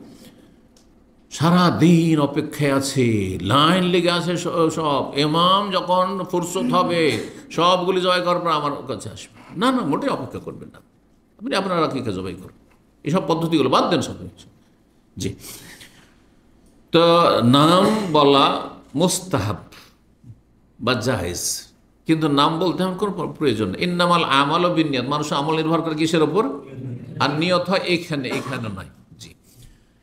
সারা দিন অপেক্ষায় আছে, লাইন লেগে আছে সব, ইমাম যখন ফুরসত হবে সবগুলি জবাই করার পর আমার কাছে আসবে, না না, মোটেই অপেক্ষা করবেন না, আপনি আপনার আকিকা জবাই করুন। এইসব পদ্ধতিগুলো বাদ দেন সব। জি, তো নাম বলা মুস্তাহাব বা জায়েজ, কিন্তু নাম বলতে আমার কোনো প্রয়োজন নেই। ইন্নামাল আমাল ও বিনিয়ত, মানুষ আমল নির্ভর করে কিসের ওপর? আর নিয়ত হয় এখানে, এখানে নয়। জি,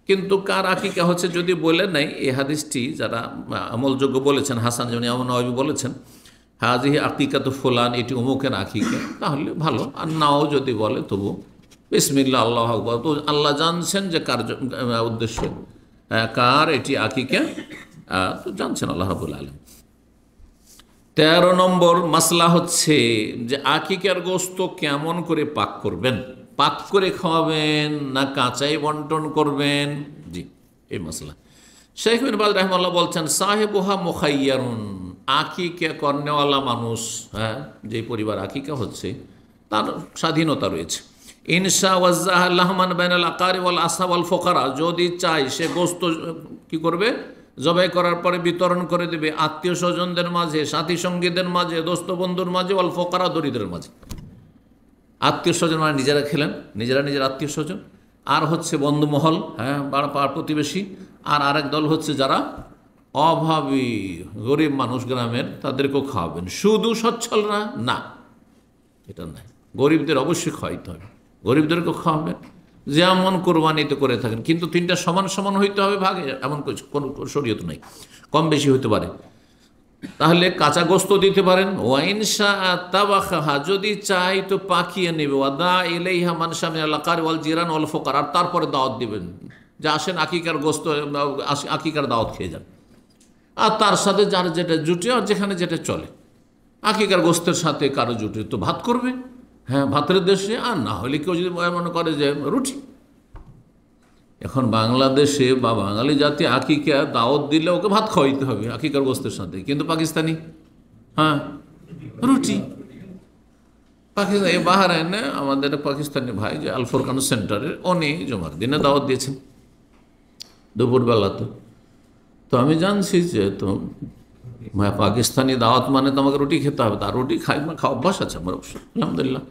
কিন্তু কার আকিকা হচ্ছে যদি বলে নাই, এই হাদিসটি যারা আমলযোগ্য বলেছেন, হাসান যেমন ইমাম নওয়াবী বলেছেন হাজিহি আকিকাতু ফুলান, এটি অমুকের আকিকা, তাহলে ভালো। আর নাও যদি বলে তবু বিসমিল্লাহ আল্লাহু আকবার, তো আল্লাহ জানছেন যে কার উদ্দেশ্য, কার এটি আকিকা, তো জানছেন আল্লাহ রাব্বুল আলামিন। 13 নম্বর মাসলা হচ্ছে যে আকিকার গোশত কেমন করে পাক করবেন, পাক করে খাওয়াবেন না কাঁচাই বন্টন করবেন? জি, এই মাসলা। শেখ বিন বাজ রাহিমাহুল্লাহ বলছেন সাহেবুহা মুখাইয়ারুন, আকিকা করনেওয়ালা মানুষ, হ্যাঁ, যে পরিবার আকিকা হচ্ছে তার স্বাধীনতা রয়েছে। ইনশা ওয়াজ্জাহা লাহমান বাইনাল আকারি ওয়াল আসহাব ওয়াল ফুকারা, যদি চাই সে গোশত কি করবে, জবাই করার পরে বিতরণ করে দেবে আত্মীয় স্বজনদের মাঝে, সাথী সঙ্গীদের মাঝে, দোস্ত বন্ধুর মাঝে, ওয়াল ফুকারা, দরিদ্রের মাঝে। আত্মীয় স্বজন মানে নিজেরা খেলেন, নিজেরা নিজের আত্মীয় স্বজন, আর হচ্ছে বন্ধুমহল, হ্যাঁ, পাড়া প্রতিবেশী, আর আরেক দল হচ্ছে যারা অভাবী গরিব মানুষ গ্রামের, তাদেরকেও খাওয়াবেন। শুধু সচ্ছলরা না, এটা নাই, গরিবদের অবশ্যই খাওয়াইতে হবে, গরিবদেরকেও খাওয়াবেন, যেমন কোরবানিতে করে থাকেন, কিন্তু 3টা সমান সমান হইতে হবে ভাগে, এমন কোনো শরীয়ত নাই, কম বেশি হতে পারে। তাহলে কাঁচা গোস্ত দিতে পারেন। ওয়াইনশা তাবাখাহা, যদি চাই তো পাকিয়ে নেবে। ওয়াদা ইলাইহা মান শামিল আকার ওয়াল জিরান ওয়াল ফুকার, আর তারপরে দাওয়াত দিবেন যে আসেন আকিকার গোস্ত, আকিকার দাওয়াত খেয়ে যান, আর তার সাথে যার যেটা জুটে আর যেখানে যেটা চলে। আকিকার গোস্তের সাথে কারো জুটে তো ভাত করবে, হ্যাঁ, ভাতের দেশে, আর না হলে কেউ যদি মনে করে যে রুটি। এখন বাংলাদেশে বা বাঙালি জাতি আকিকা দাওয়াত দিলে ওকে ভাত খাওয়াইতে হবে আকিকার গোস্তের সাথে, কিন্তু পাকিস্তানি, হ্যাঁ, রুটি। পাকিস্তান, এই বাহরাইনে আমাদের পাকিস্তানি ভাই যে আল ফুরকান সেন্টারে, উনি জুমার দিনে দাওয়াত দিয়েছেন দুপুরবেলাতে। তো আমি জানছি যে তো পাকিস্তানি দাওয়াত মানে তো আমাকে রুটি খেতে হবে, তার রুটি খাই না, খাওয়া অভ্যাস আছে আমার অবশ্য, আলহামদুলিল্লাহ।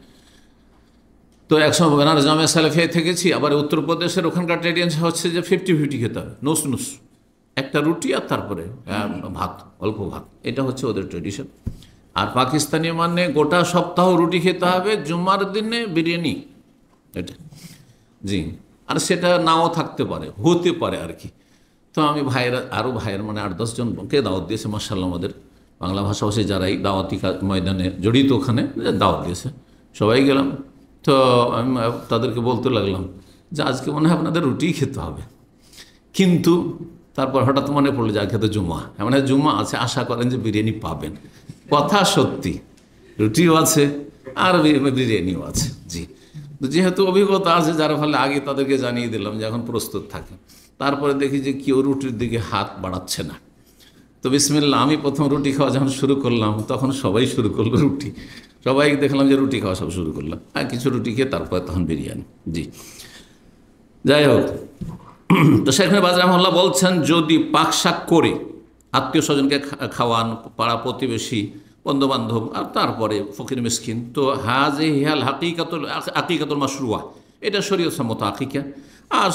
তো একসময় বেনারস জামিয়া সালেফিয়ায় থেকেছি, আবার উত্তরপ্রদেশের ওখানকার ট্রেডিশন হচ্ছে যে 50-50 খেতে হবে, নুস নুস, একটা রুটি আর তারপরে ভাত, অল্প ভাত, এটা হচ্ছে ওদের ট্রেডিশন। আর পাকিস্তানি মানে গোটা সপ্তাহ রুটি খেতে হবে, জুমার দিনে বিরিয়ানি, এটা। জি, আর সেটা নাও থাকতে পারে, হতে পারে আর কি। তো আমি ভাইয়েরা, আরও ভাইয়ের মানে 8-10 জনকে দাওয়াত দিয়েছে মাশাআল্লাহ, আমাদের বাংলা ভাষাভাষী যারাই দাওয়াতি ময়দানে জড়িত, ওখানে দাওয়াত দিয়েছে, সবাই গেলাম। তো আমি তাদেরকে বলতে লাগলাম যে আজকে মনে হয় আপনাদের রুটিই খেতে হবে, কিন্তু তারপর হঠাৎ মনে পড়লো যে আজকে তো জুমা, মানে জুমা আছে, আশা করেন যে বিরিয়ানি পাবেন। কথা সত্যি, রুটিও আছে আর বিরিয়ানিও আছে। জি, যেহেতু অভিজ্ঞতা আছে, যার ফলে আগে তাদেরকে জানিয়ে দিলাম যে এখন প্রস্তুত থাকে। তারপরে দেখি যে কেউ রুটির দিকে হাত বাড়াচ্ছে না, তো বিসমিল্লাহ, আমি প্রথম রুটি খাওয়া যখন শুরু করলাম তখন সবাই শুরু করলো রুটি, সবাই দেখলাম যে রুটি খাওয়া সব শুরু করলাম, আর কিছু রুটি খেয়ে তারপরে তখন বিরিয়ানি। জি, যাই হোক, তো শেখ বাজ রাহমাহুল্লাহ বলছেন যদি পাকশাক করে আত্মীয় স্বজনকে খাওয়ান, পাড়া প্রতিবেশী, বন্ধুবান্ধব, আর তারপরে ফকির মিসকিন, তো হাজিহাল আকিকাতুল মাশরুয়া, এটা শরীয়ত সম্মত আকিকা। আর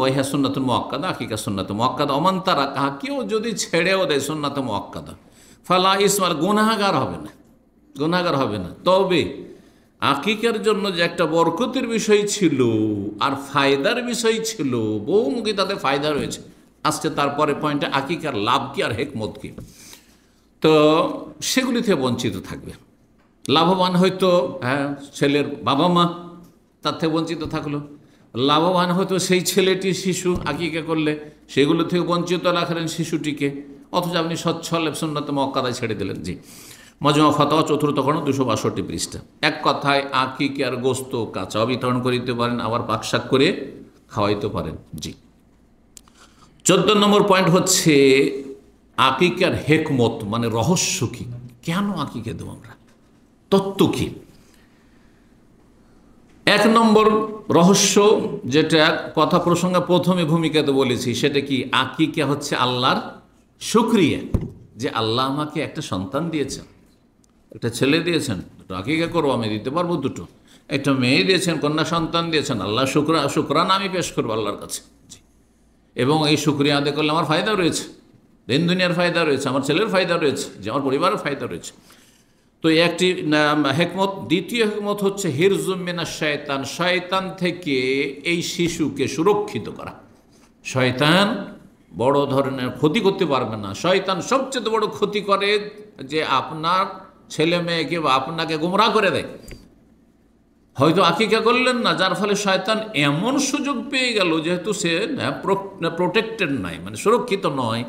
ওয়াইহা সুন্নাতুল মুআক্কাদা, আকিকা সুন্নাতুল মুআক্কাদা। ওমান তারা কাহা, কেউ যদি ছেড়েও দেয় সুন্নাতে মুআক্কাদা, ফালা ইসমাল, গুনাহগার হবে না, গুনাহগার হবে না। তবে আকিকার জন্য যে একটা বরকতের বিষয় ছিল আর ফায়দার বিষয় ছিল, বহুমুখী তাতে ফায়দা রয়েছে। আজকে তারপরে পয়েন্টে আকিকার লাভ কি আর হেকমত কি, তো সেগুলি থেকে বঞ্চিত থাকবে। লাভবান হয়তো, হ্যাঁ, ছেলের বাবা মা, তার থেকে বঞ্চিত থাকলো। লাভবান হয়তো সেই ছেলেটি, শিশু আকিকা করলে সেগুলো থেকে বঞ্চিত রাখলেন শিশুটিকে, অথচ আপনি সচ্ছল সুন্নাতে মুআক্কাদায় ছেড়ে দিলেন। জি, মজমা ফাতাওয়া চতুর্থ খণ্ড 262 পৃষ্ঠা। এক কথায় আকিকার গোস্ত কাঁচাও বিতরণ করিতে পারেন, আবার পাকশাক করে খাওয়াইতে পারেন। জি। 14 নম্বর পয়েন্ট হচ্ছে আকিকার হেকমত, মানে রহস্য কি, কেন আকিকা দেব আমরা, তত্ত্ব কি। 1 নম্বর রহস্য, যেটা কথা প্রসঙ্গে প্রথমে ভূমিকাতে বলেছি, সেটা কি, আকিকা হচ্ছে আল্লাহর শুকরিয়া যে আল্লাহ আমাকে একটা সন্তান দিয়েছেন, একটা ছেলে দিয়েছেন, দুটো আকিকা করবো, আমি দিতে পারবো দুটো। একটা মেয়ে দিয়েছেন, কন্যা সন্তান দিয়েছেন, আল্লাহ শুকরানা আমি পেশ করবো আল্লাহর কাছে। এবং এই শুকরিয়া আদায় করলে আমার ফায়দা রয়েছে, দিন দুনিয়ার ফায়দা রয়েছে, আমার ছেলের ফায়দা রয়েছে, যে আমার পরিবারের ফায়দা রয়েছে। তো একটি হেকমত। দ্বিতীয় হেকমত হচ্ছে হিরজুম মিনাশ শয়তান, শয়তান থেকে এই শিশুকে সুরক্ষিত করা। শয়তান বড় ধরনের ক্ষতি করতে পারবে না। শয়তান সবচেয়ে বড় ক্ষতি করে যে আপনার ছেলে মেয়েকে বা আপনাকে গুমরাহ করে দেয়। হয়তো আকিকা করলেন না, যার ফলে শয়তান এমন সুযোগ পেয়ে গেল, যেহেতু সে প্রোটেক্টেড নাই, মানে সুরক্ষিত নয়,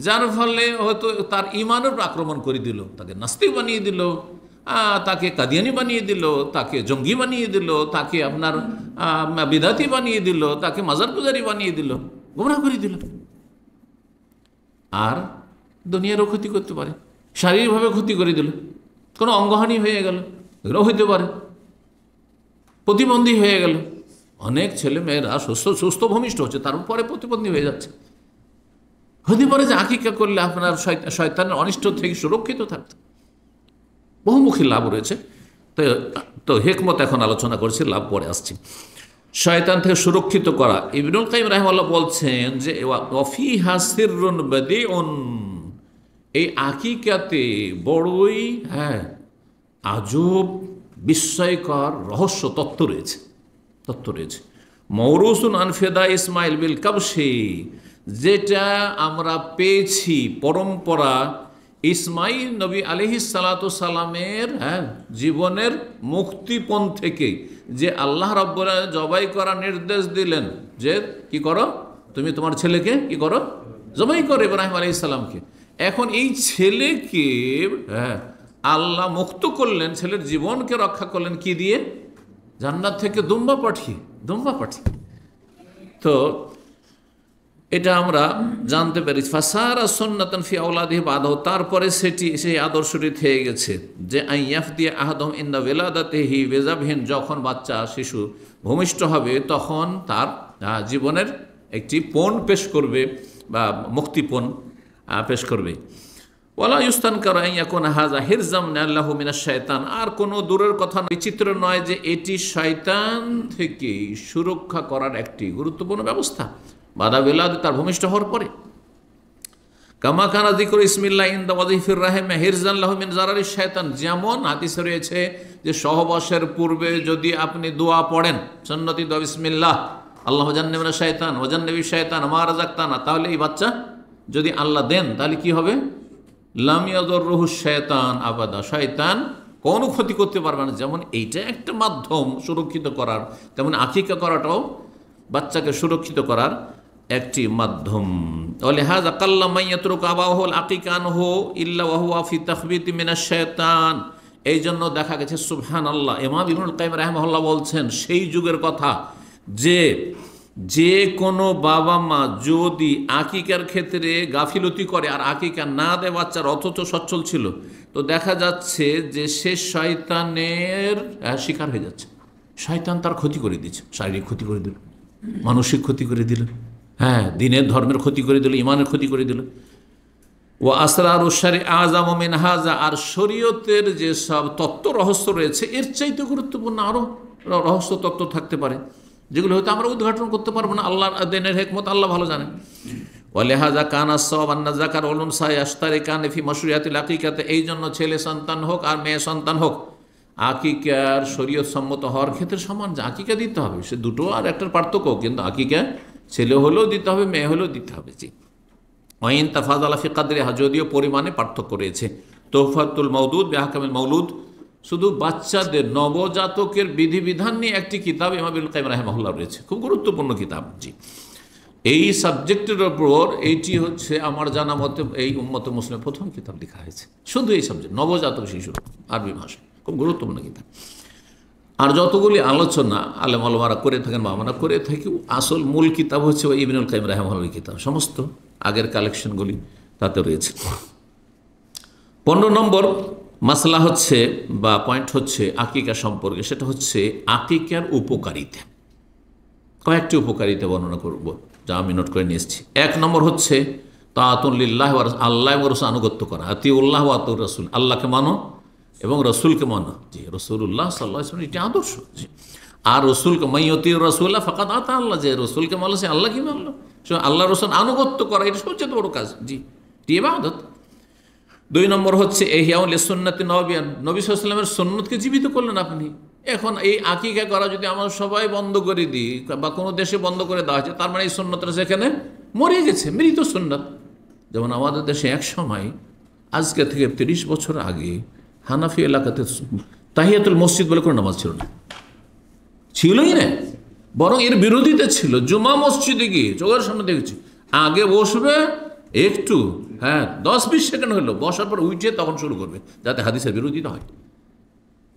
যার ফলে হয়তো তার ইমানের আক্রমণ করে দিল, তাকে নাস্তিক বানিয়ে দিল, তাকে কাদিয়ানি বানিয়ে দিল, তাকে জঙ্গি বানিয়ে দিল, তাকে আপনার বিদাতি বানিয়ে দিল, তাকে মাজার পূজারি বানিয়ে দিল, গুমরাহ করে দিল। আর দুনিয়ারও ক্ষতি করতে পারে, শারীরিকভাবে ক্ষতি করে দিল, কোনো অঙ্গহানি হয়ে গেল, এগুলো হইতে পারে, প্রতিবন্ধী হয়ে গেল। অনেক ছেলে মেয়েরা সুস্থ ভূমিষ্ঠ হচ্ছে, তারপরে প্রতিবন্ধী হয়ে যাচ্ছে। হতে পারে যে আকিকা করলে আপনার শয়তানের অনিষ্ট থেকে সুরক্ষিত থাকতে বহুমুখী লাভ রয়েছে। তো হেকমত এখন আলোচনা করছি, লাভ পরে আসছি। শয়তান থেকে সুরক্ষিত করা, ইবনুল কাইয়িম রাহিমাহুল্লাহ বলছেন যে ওয়াফিহা সিররুন বাদিউন, এই আকিকাতে বড়ই আজব বিস্ময়কর রহস্য তত্ত্ব রয়েছে। মৌরুসুন আনফেদা ইসমাইল বিল কাবশি, যেটা আমরা পেয়েছি পরম্পরা ইসমাইল নবী আলাইহিস সালাতু সালামের জীবনের মুক্তিপণ থেকে, যে আল্লাহ রাব্বুল আলামিন জবাই করার নির্দেশ দিলেন, যে কি করো তুমি, তোমার ছেলেকে কি করো, জবাই করো ইব্রাহিম আলাইহিস সালামকে। এখন এই ছেলেকে আল্লাহ মুক্ত করলেন, ছেলের জীবনকে রক্ষা করলেন কি দিয়ে, জান্নাত থেকে দুম্বা পাঠিয়ে। তো এটা আমরা জানতে পারি। ফাসারা সুন্নাতান ফি আওলাদিহি বাদাহু, তারপরে সেই আদর্শটি থেকে গেছে যে আইয়াফদি আহাদুহুম ইনদা ওয়ালাদাতিহি বিযাবহিন, যখন বাচ্চা শিশু ভূমিষ্ঠ হবে তখন তার জীবনের একটি পণ পেশ করবে বা মুক্তিপণ পেশ করবে। ওয়ালা ইউস্তানকারু আন ইয়াকুনা হাযা হিরজাম লাহু মিনাশ শাইতান, আর কোনো দূরের কথা বিচিত্র নয় যে এটি শয়তান থেকে সুরক্ষা করার একটি গুরুত্বপূর্ণ ব্যবস্থা বাদা বেলাদ, তার ভূমিষ্ঠ হওয়ার পরে। কামা কানা যিকরু ইসমিল্লাহ ইনদা ওয়াজিফির রাহিম হিরজান লাহু মিন জারারিশ শাইতান, যেমন হাদিসে রয়েছে যে সহবাসের পূর্বে যদি আপনি দোয়া পড়েন, সুন্নতি দোয়া বিসমিল্লাহ আল্লাহু জান্নিবনা শাইতান ওয়া জান্নিবিশ শাইতান মা রাযাকতানা, তাহলে এই বাচ্চা যদি আল্লাহ দেন তাহলে কি হবে, লাম ইয়াদুররুহু শাইতান আবাদা, শয়তান কোনো ক্ষতি করতে পারবে না। যেমন এইটা একটা মাধ্যম সুরক্ষিত করার, তেমন আকিকা করাটাও বাচ্চাকে সুরক্ষিত করার একটি মাধ্যম। ওয়ালিহাযা কাল্লা মান ইয়াতরুকু আবাহুল আকিকা আনহু ইল্লা ওয়া হুয়া ফি তাখবীতি মিনাশ শাইতান, এই জন্য দেখা গেছে সুবহানাল্লাহ, ইমাম ইবনুল কাইয়িম রাহিমাহুল্লাহ বলছেন সেই যুগের কথা যে কোনো বাবা মা যদি আকিকার ক্ষেত্রে গাফিলতি করে আর আকিকা না দেয় বাচ্চার, অথচ সচ্ছল ছিল, তো দেখা যাচ্ছে যে সে শয়তানের শিকার হয়ে যাচ্ছে। শয়তান তার ক্ষতি করে দিচ্ছে, শারীরিক ক্ষতি করে দিল, মানসিক ক্ষতি করে দিল, দিনের ধর্মের ক্ষতি করে দিল, ইমানের ক্ষতি করে দিল। ও আসরারু শারি আযামু মিন হাযা, আর শরীয়তের যে সব তত্ত্ব রহস্য রয়েছে এর চাইতে গুরুত্বপূর্ণ আরও রহস্য তত্ত্ব থাকতে পারে, যেগুলো হয়তো আমরা উদ্ঘাটন করতে পারবো না। আল্লাহর দিনের হিকমত আল্লাহ ভালো জানেন। ওয়ালিহাযা কানা আস-সাওয়াব আন্না যাকার ওয়াল উনসা ইয়াশতারিকানি ফি মাশরুইয়াতিল আকিকাতে, এই জন্য ছেলে সন্তান হোক আর মেয়ে সন্তান হোক আকিকার শরীয়ত সম্মত হওয়ার ক্ষেত্রে সমান, যে আকিকা দিতে হবে, সে দুটো আর একটার পার্থক্য, কিন্তু আকিকা ছেলে হলেও দিতে হবে, মেয়ে হলেও দিতে হবে। জি। ওয়াইন তাফাদালা ফি কাদরিহা, যদিও পরিমাণে পার্থক্য রয়েছে। তোহফাতুল মাউদুদ বিআহকামিল মাউলুদ, শুধু বাচ্চাদের নবজাতকের বিধিবিধান নিয়ে একটি কিতাব ইমাম ইবনুল কাইয়িম রাহিমাহুল্লাহ রয়েছে, খুব গুরুত্বপূর্ণ কিতাব। জি। এই সাবজেক্টের ওপর এইটি হচ্ছে আমার জানা মতে এই উম্মতে মুসলিমের প্রথম কিতাব লেখা হয়েছে, শুধু এই সাবজেক্ট, নবজাতক শিশুর আরবি ভাষা, খুব গুরুত্বপূর্ণ কিতাব। আর যতগুলি আলোচনা আলেম ওলামারা করে থাকেন বা আমরা করে থাকি, আসল মূল কিতাব হচ্ছে ওই ইবনুল কাইয়িম রাহিমাহুল্লাহর কিতাব, সমস্ত আগের কালেকশনগুলি তাতে রয়েছে। 15 নম্বর মাসলা হচ্ছে বা পয়েন্ট হচ্ছে আকিকা সম্পর্কে, সেটা হচ্ছে আকিকার উপকারিতা। কয়েকটি উপকারিতা বর্ণনা করব, যা আমি নোট করে নিয়ে এসেছি। 1 নম্বর হচ্ছে তাআতুন লিল্লাহ ওয়া রাসূল, আল্লাহ এবং রাসূল আনুগত্য করা, আতিউল্লাহ ওয়া আতিউর রাসূল, আল্লাহকে মানো এবং রসুলকে মানো। জি, রসুল্লাহ সাল্লাল্লাহু আলাইহি ওয়াসাল্লাম এটি আদর্শ। জি, আর রসুলকে মাইয়তিউর রাসূলা ফাকাদ আতা আল্লাহ, যে রসুলকে মানলো সে আল্লাহকে মানলো। আল্লাহ রসুল আনুগত্য করা এটা সবচেয়ে বড় কাজ। জি, এটি ইবাদত। 2 নম্বর হচ্ছে ইহইয়াউল সুন্নাতি নবী সাল্লাল্লাহু আলাইহি ওয়াসাল্লামের সুন্নতকে জীবিত করলেন আপনি। এখন এই আকিকা করা যদি আমরা সবাই বন্ধ করে দিই বা কোনো দেশে বন্ধ করে দেওয়া হয়েছে, তার মানে এই সুন্নতটা সেখানে মরে গেছে, মৃত সুন্নত। যেমন আমাদের দেশে এক সময় আজকে থেকে 30 বছর আগে হানাফি এলাকাতে তাহিয়াতুল মসজিদ বলে কোনো নামাজ ছিল না, ছিলই না, বরং এর বিরোধিতা ছিল। জুমা মসজিদে গিয়ে চোখের সামনে দেখেছি, আগে বসবে একটু, 10-20 সেকেন্ড হলো, বসার পর উঠে তখন শুরু করবে, যাতে হাদিসের বিরোধিতা হয়।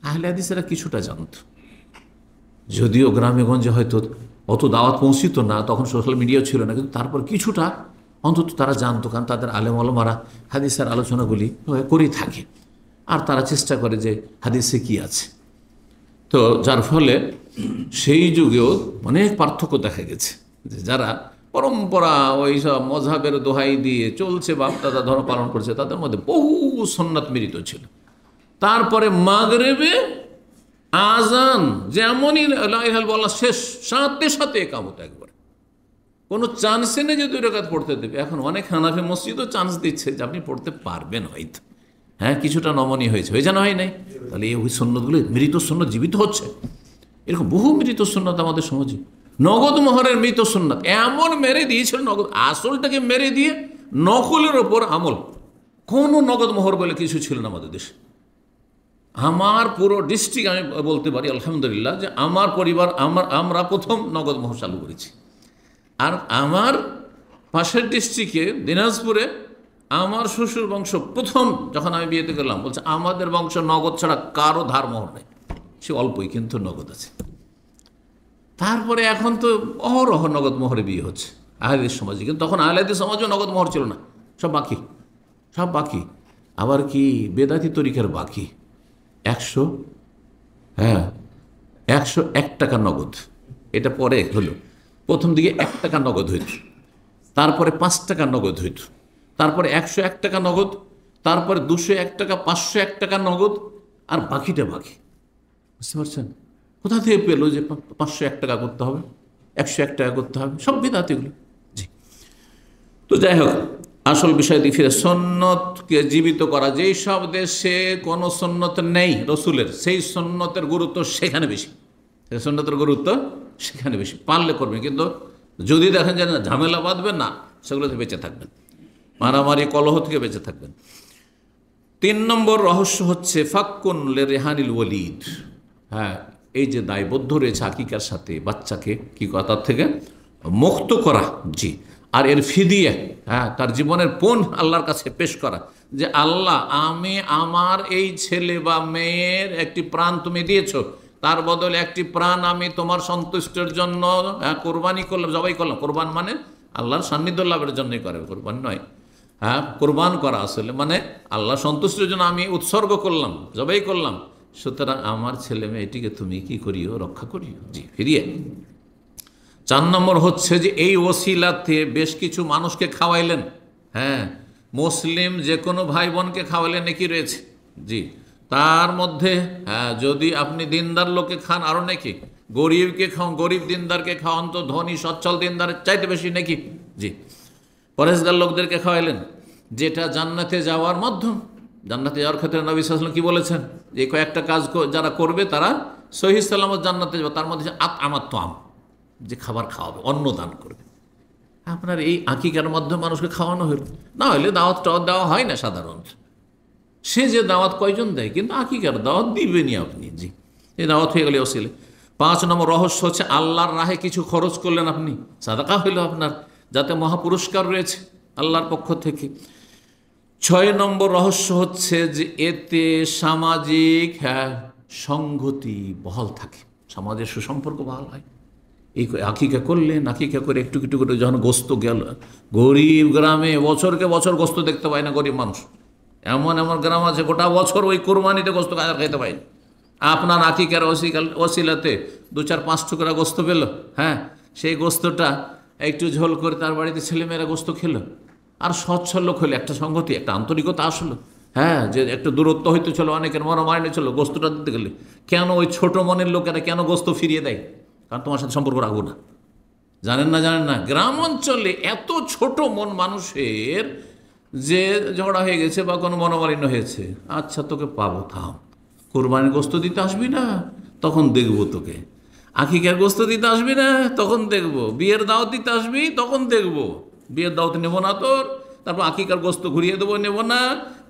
আহলে হাদিসেরা কিছুটা জানত, যদিও গ্রামে গঞ্জে হয়তো অত দাওয়াত পৌঁছিত না, তখন সোশ্যাল মিডিয়াও ছিল না, কিন্তু তারপর কিছুটা অন্তত তারা জানতো, কারণ তাদের আলেম ওলামারা হাদিসের আলোচনাগুলি করেই থাকে, আর তারা চেষ্টা করে যে হাদিসে কি আছে। তো যার ফলে সেই যুগেও অনেক পার্থক্য দেখা গেছে, যে যারা পরম্পরা ওই সব মজহাবের দোহাই দিয়ে চলছে, বাপ দাদা ধর্ম পালন করছে, তাদের মধ্যে বহু সুন্নাত মিলিত ছিল। তারপরে মাগরিবে আজান যেমনই লা ইলাহা ইল্লাল্লাহ শেষ, সাথে সাথে একামত, একবার কোনো চান্সে নেই যে 2 রাকাত পড়তে দেবে। এখন অনেক হানাফি মসজিদও চান্স দিচ্ছে যে আপনি পড়তে পারবেন হয়তো, কিছুটা নমনীয় হয়েছে, হয়ে জানা হয় নাই। তাহলে এই ওই সুন্নতগুলো মৃত সুন্নত জীবিত হচ্ছে। এরকম বহু মৃত সুন্নত আমাদের সমাজে। নগদ মোহরের মৃত সুন্নত এমন মেরে দিয়েছিল, নগদ আসলটাকে মেরে দিয়ে নকলের ওপর আমল। কোনো নগদ মোহর বলে কিছু ছিল না আমাদের দেশে। আমার পুরো ডিস্ট্রিক্ট আমি বলতে পারি আলহামদুলিল্লাহ যে আমার পরিবার আমরা প্রথম নগদ মোহর চালু করেছি। আর আমার পাশের ডিস্ট্রিক্টে দিনাজপুরে আমার শ্বশুর বংশ প্রথম, যখন আমি বিয়েতে গেলাম, বলছে আমাদের বংশ নগদ ছাড়া কারো ধার মোহর নেই, সে অল্পই কিন্তু নগদ আছে। তারপরে এখন তো অহরহ নগদ মোহরে বিয়ে হচ্ছে আহলেদের সমাজে, কিন্তু তখন আহলেদের সমাজেও নগদ মোহর ছিল না, সব বাকি, সব বাকি। আবার কি বেদাতি তরিকার বাকি 101 টাকা নগদ, এটা পরে হলো। প্রথম দিকে 1 টাকা নগদ হইত, তারপরে 5 টাকা নগদ হইত, তারপরে 101 টাকা নগদ, তারপরে 201 টাকা, 501 টাকা নগদ, আর বাকিটা বাকি। বুঝতে পারছেন কোথা থেকে পেলো যে 501 টাকা করতে হবে, 101 টাকা করতে হবে? সব বিদআতগুলো। জি, তো যাই হোক, আসল বিষয় দিয়ে ফিরে, সুন্নতকে জীবিত করা। যেই সব দেশে কোনো সুন্নত নেই রসুলের, সেই সুন্নতের গুরুত্ব সেখানে বেশি, সেই সুন্নতের গুরুত্ব সেখানে বেশি। পারলে করবেন, কিন্তু যদি দেখেন যে না ঝামেলা বাঁধবেন না, সেগুলোতে বেঁচে থাকবেন, মারামারি কলহ থেকে বেঁচে থাকবেন। 3 নম্বর রহস্য হচ্ছে ফাক্কুন লিরিহানিল ওয়ালিদ। এই যে দায়বদ্ধ রয়েছে আকিকার সাথে, বাচ্চাকে কি করা, তার থেকে মুক্ত করা। জি, আর এর ফিদিয়া, তার জীবনের পণ আল্লাহর কাছে পেশ করা, যে আল্লাহ আমি আমার এই ছেলে বা মেয়ের একটি প্রাণ তুমি দিয়েছো, তার বদলে একটি প্রাণ আমি তোমার সন্তুষ্টের জন্য কোরবানি করলাম, জবাই করলাম। কোরবান মানে আল্লাহর সান্নিধ্য লাভের জন্যই করে, কোরবান নয়। কোরবান করা আসলে মানে আল্লাহ সন্তুষ্টের জন্য আমি উৎসর্গ করলাম, জবাই করলাম। সুতরাং আমার ছেলে মেয়েটিকে তুমি কি করিও, রক্ষা করিও। জি, ফিরিয়ে। 4 নম্বর হচ্ছে যে এই ওসিলাতে বেশ কিছু মানুষকে খাওয়াইলেন। মুসলিম যে কোনো ভাই বোনকে খাওয়াইলেন নাকি রয়েছে। জি, তার মধ্যে যদি আপনি দিনদার লোকে খান আরও নাকি, গরিবকে খাওয়ান, গরিব দিনদারকে খাওয়ান তো ধনী সচ্ছল দিনদারের চাইতে বেশি নাকি। জি, পরেশগার লোকদেরকে খাওয়াইলেন, যেটা জান্নাতে যাওয়ার মাধ্যম। জান্নাতে যাওয়ার ক্ষেত্রে নবী সাল্লাল্লাহু আলাইহি ওয়াসাল্লাম কি বলেছেন, যে কয়েকটা কাজ যারা করবে তারা সহিহ সালামত জান্নাতে যাবে। তার মধ্যে আমার তোয়াম, যে খাবার খাওয়াবে, অন্ন দান করবে। আপনার এই আকিকার মাধ্যমে মানুষকে খাওয়ানো হইল, না হলে দাওয়াত টাওয়াত দেওয়া হয় না সাধারণত। সে যে দাওয়াত কয়জন দেয়, কিন্তু আকিকার দাওয়াত দিবেনই আপনি। জি, এই দাওয়াত হয়ে গেলে ওসিলে। 5 নম্বর রহস্য হচ্ছে আল্লাহর রাহে কিছু খরচ করলেন আপনি, সাদাকা হইল আপনার। যাতে মহাপুরস্কার রয়েছে আল্লাহর পক্ষ থেকে। 6 নম্বর রহস্য হচ্ছে যে এতে সামাজিক সংগতি বহাল থাকে, সমাজের সুসম্পর্ক বহাল হয়। এই আকিকা করলেন, আকিকা করে একটু একটু করে যখন গোস্ত গেল, গরিব গ্রামে বছরকে বছর গোস্ত দেখতে পায় না গরিব মানুষ। এমন এমন গ্রাম আছে গোটা বছর ওই কোরবানিতে গোস্ত খেতে পায় না। আপনার আকিকার ওসিলাতে 2-4-5 টুকরা গোস্ত পেল, সেই গোস্তটা একটু ঝোল করে তার বাড়িতে ছেলেমেয়েরা গোস্ত খেলো, আর সচ্ছল লোক হলে একটা সংগতি, একটা আন্তরিকতা আসলো। যে একটা দূরত্ব হইতে ছিল, অনেকের মনোমালিন্য ছিল, গোস্তটা দিতে গেলে কেন ওই ছোট মনের লোকেরা কেন গোস্ত ফিরিয়ে দেয়? কারণ তোমার সাথে সম্পর্ক রাখবো না। জানেন না গ্রাম অঞ্চলে এত ছোট মন মানুষের, যে ঝগড়া হয়ে গেছে বা কোনো মনোমালিন্য হয়েছে, আচ্ছা তোকে পাবো, থাম, কোরবানির গোস্ত দিতে আসবি না, তখন দেখবো তোকে। আকিকার গোস্ত দিতে আসবি না, তখন দেখবো। বিয়ের দাওয়াত দিতে আসবি, তখন দেখবো। বিয়ের দাওয়াত নেব না তোর, তারপর আকিকার গোস্ত ঘুরিয়ে দেবো, নেব না,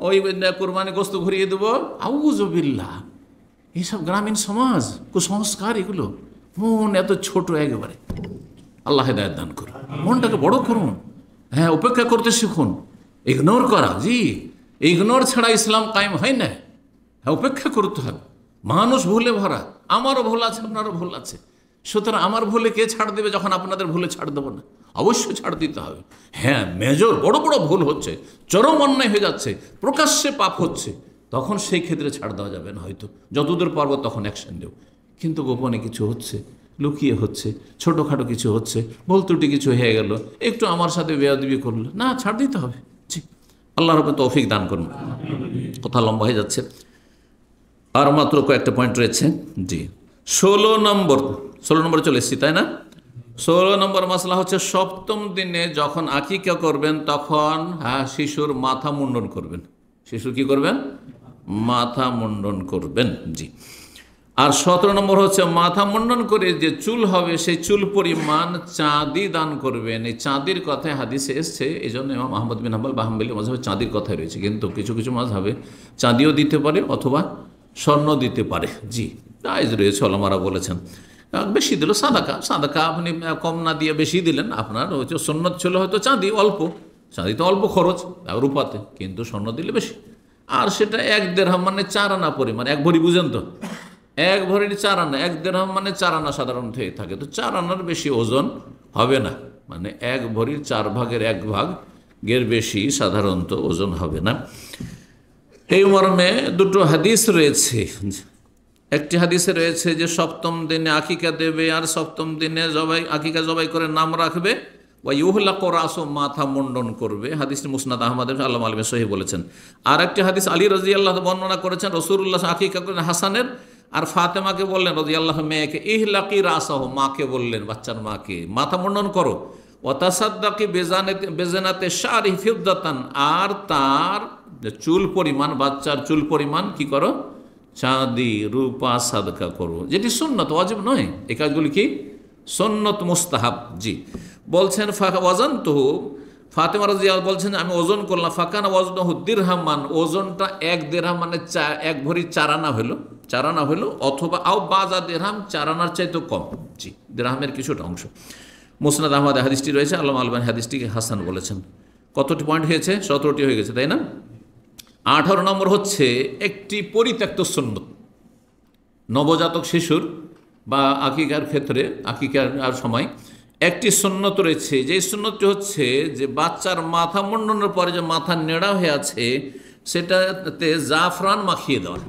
ওই কোরবানির গোস্ত ঘুরিয়ে দেবো। আউযুবিল্লাহ, এইসব গ্রামীণ সমাজ, কুসংস্কার এগুলো। মন এত ছোট একেবারে। আল্লাহ হেদায়েত দান করুন, মনটাকে বড় করুন। উপেক্ষা করতে শিখুন, ইগনোর করা, ইগনোর ছাড়া ইসলাম কায়েম হয় না। উপেক্ষা করতে হবে। মানুষ ভুলে ভরা, আমারও ভুল আছে, আপনারও ভুল আছে, সুতরাং আমার ভুলে কে ছাড় দেবে যখন আপনাদের ভুলে ছাড় দেবো না? অবশ্যই ছাড় দিতে হবে। মেজর বড় বড় ভুল হচ্ছে, চরম অন্যায় হয়ে যাচ্ছে, প্রকাশ্যে পাপ হচ্ছে, তখন সেই ক্ষেত্রে ছাড় দেওয়া যাবে না। হয়তো যতদূর পারবো তখন অ্যাকশন দেব, কিন্তু গোপনে কিছু হচ্ছে, লুকিয়ে হচ্ছে, ছোটোখাটো কিছু হচ্ছে, ভুল ত্রুটি কিছু হয়ে গেল, একটু আমার সাথে বেয়াদবি করলো, না, ছাড় দিতে হবে। জি, আল্লাহ রাব্বুল তৌফিক দান করুন। কথা লম্বা হয়ে যাচ্ছে, আর মাত্র কয়েকটা পয়েন্ট রয়েছে। জি, 16 নম্বর চলে এসেছি, তাই না? 16 নম্বর মাসলা হচ্ছে, 7ম দিনে যখন আকিকা করবেন তখন শিশুর মাথা মুন্ডন করবেন। শিশু কি করবেন? মাথা মুন্ডন করবেন। জি, আর 17 নম্বর হচ্ছে, মাথা মুন্ডন করে যে চুল হবে সেই চুল পরিমাণ চাঁদি দান করবেন। এই চাঁদির কথায় হাদিসে এসছে, এই জন্য ইমাম আহমদ বিন হাম্বল বা হাম্বলি মাযহাবে চাঁদির কথাই রয়েছে, কিন্তু কিছু কিছু মাযহাবে চাঁদিও দিতে পারে অথবা স্বর্ণ দিতে পারে। জি, জায়েজ রয়েছে, ওলামারা বলেছেন। বেশি দিল সাদাকা আপনি কম না দিয়ে বেশি দিলেন, আপনার হয়তো সুন্নত ছিল হয়তো চাঁদি অল্প, চাঁদি তো অল্প খরচ রূপাতে, কিন্তু স্বর্ণ দিলে বেশি। আর সেটা 1 দিরহাম মানে 4 আনা পরিমাণ, 1 ভরি, বুঝেন তো, 1 ভরির 4 আনা, 1 দিরহাম মানে 4 আনা সাধারণত হয়ে থাকে, তো 4 আনার বেশি ওজন হবে না, মানে 1 ভরির 4 ভাগের 1 ভাগের বেশি সাধারণত ওজন হবে না। এই মর্মে 2টো হাদিস রয়েছে। একটি হাদিসে রয়েছে যে 7ম দিনে আকিকা দেবে, আর 7ম দিনে আকিকা জবাই করে নাম রাখবে, ওয়া ইউহলাকু রাসু, মাথা মুন্ডন করবে। হাদিসটি মুসনাদ আহমদ আল্লামা আলিমে সহিহ বলেছেন। আর একটি হাদিস আলী রাদিয়াল্লাহু বর্ণনা করেছেন, রাসূলুল্লাহ আকিকা করেন হাসানের, আর ফাতেমাকে বললেন রাদিয়াল্লাহু মেয়েকে, ইহলাকি রাসাহু, মাকে বললেন, বাচ্চার মাকে, মাথা মুন্ডন করো। ওয়া তাসাদ্দাকি বেজানাতে শারি ফিদ্দাতান, আর তার চুল পরিমাণ, বাচ্চার চুল পরিমাণ কি করো? চাঁদি, রূপা সাদকা করো, যেটি সুন্নত, ওয়াজিব নয়। এই কাজগুলি কি? সুন্নত, মুস্তাহাব। জি, বলছেন ওয়াজানতুহু, ফাতেমা রাদিয়াল্লাহু বলছেন আমি ওজন করলাম, ফাকানা ওয়াজনুহু দিরহামান, ওজনটা 1 দিরহাম মানে 1 ভরি 4 আনা হলো, 4 আনা হলো, অথবা আও বাজা দিরহাম, 4 আনার চাইতে কম। জি, দিরহামের কিছুটা অংশ। মুসনাদ আহমদে হাদিসটি রয়েছে, আল্লামা আলবানী হাদিসটিকে হাসান বলেছেন। কতটি পয়েন্ট হয়েছে? 17টি হয়ে গেছে, তাই না? 18 নম্বর হচ্ছে একটি পরিত্যক্ত সুন্নত, নবজাতক শিশুর বা আকিকার ক্ষেত্রে, আকিকার সময় একটি সুন্নত রয়েছে, যে সুন্নতটি হচ্ছে যে বাচ্চার মাথা মুন্ডনের পরে যে মাথা নেড়া হয়ে আছে সেটাতে জাফরান মাখিয়ে দেওয়া,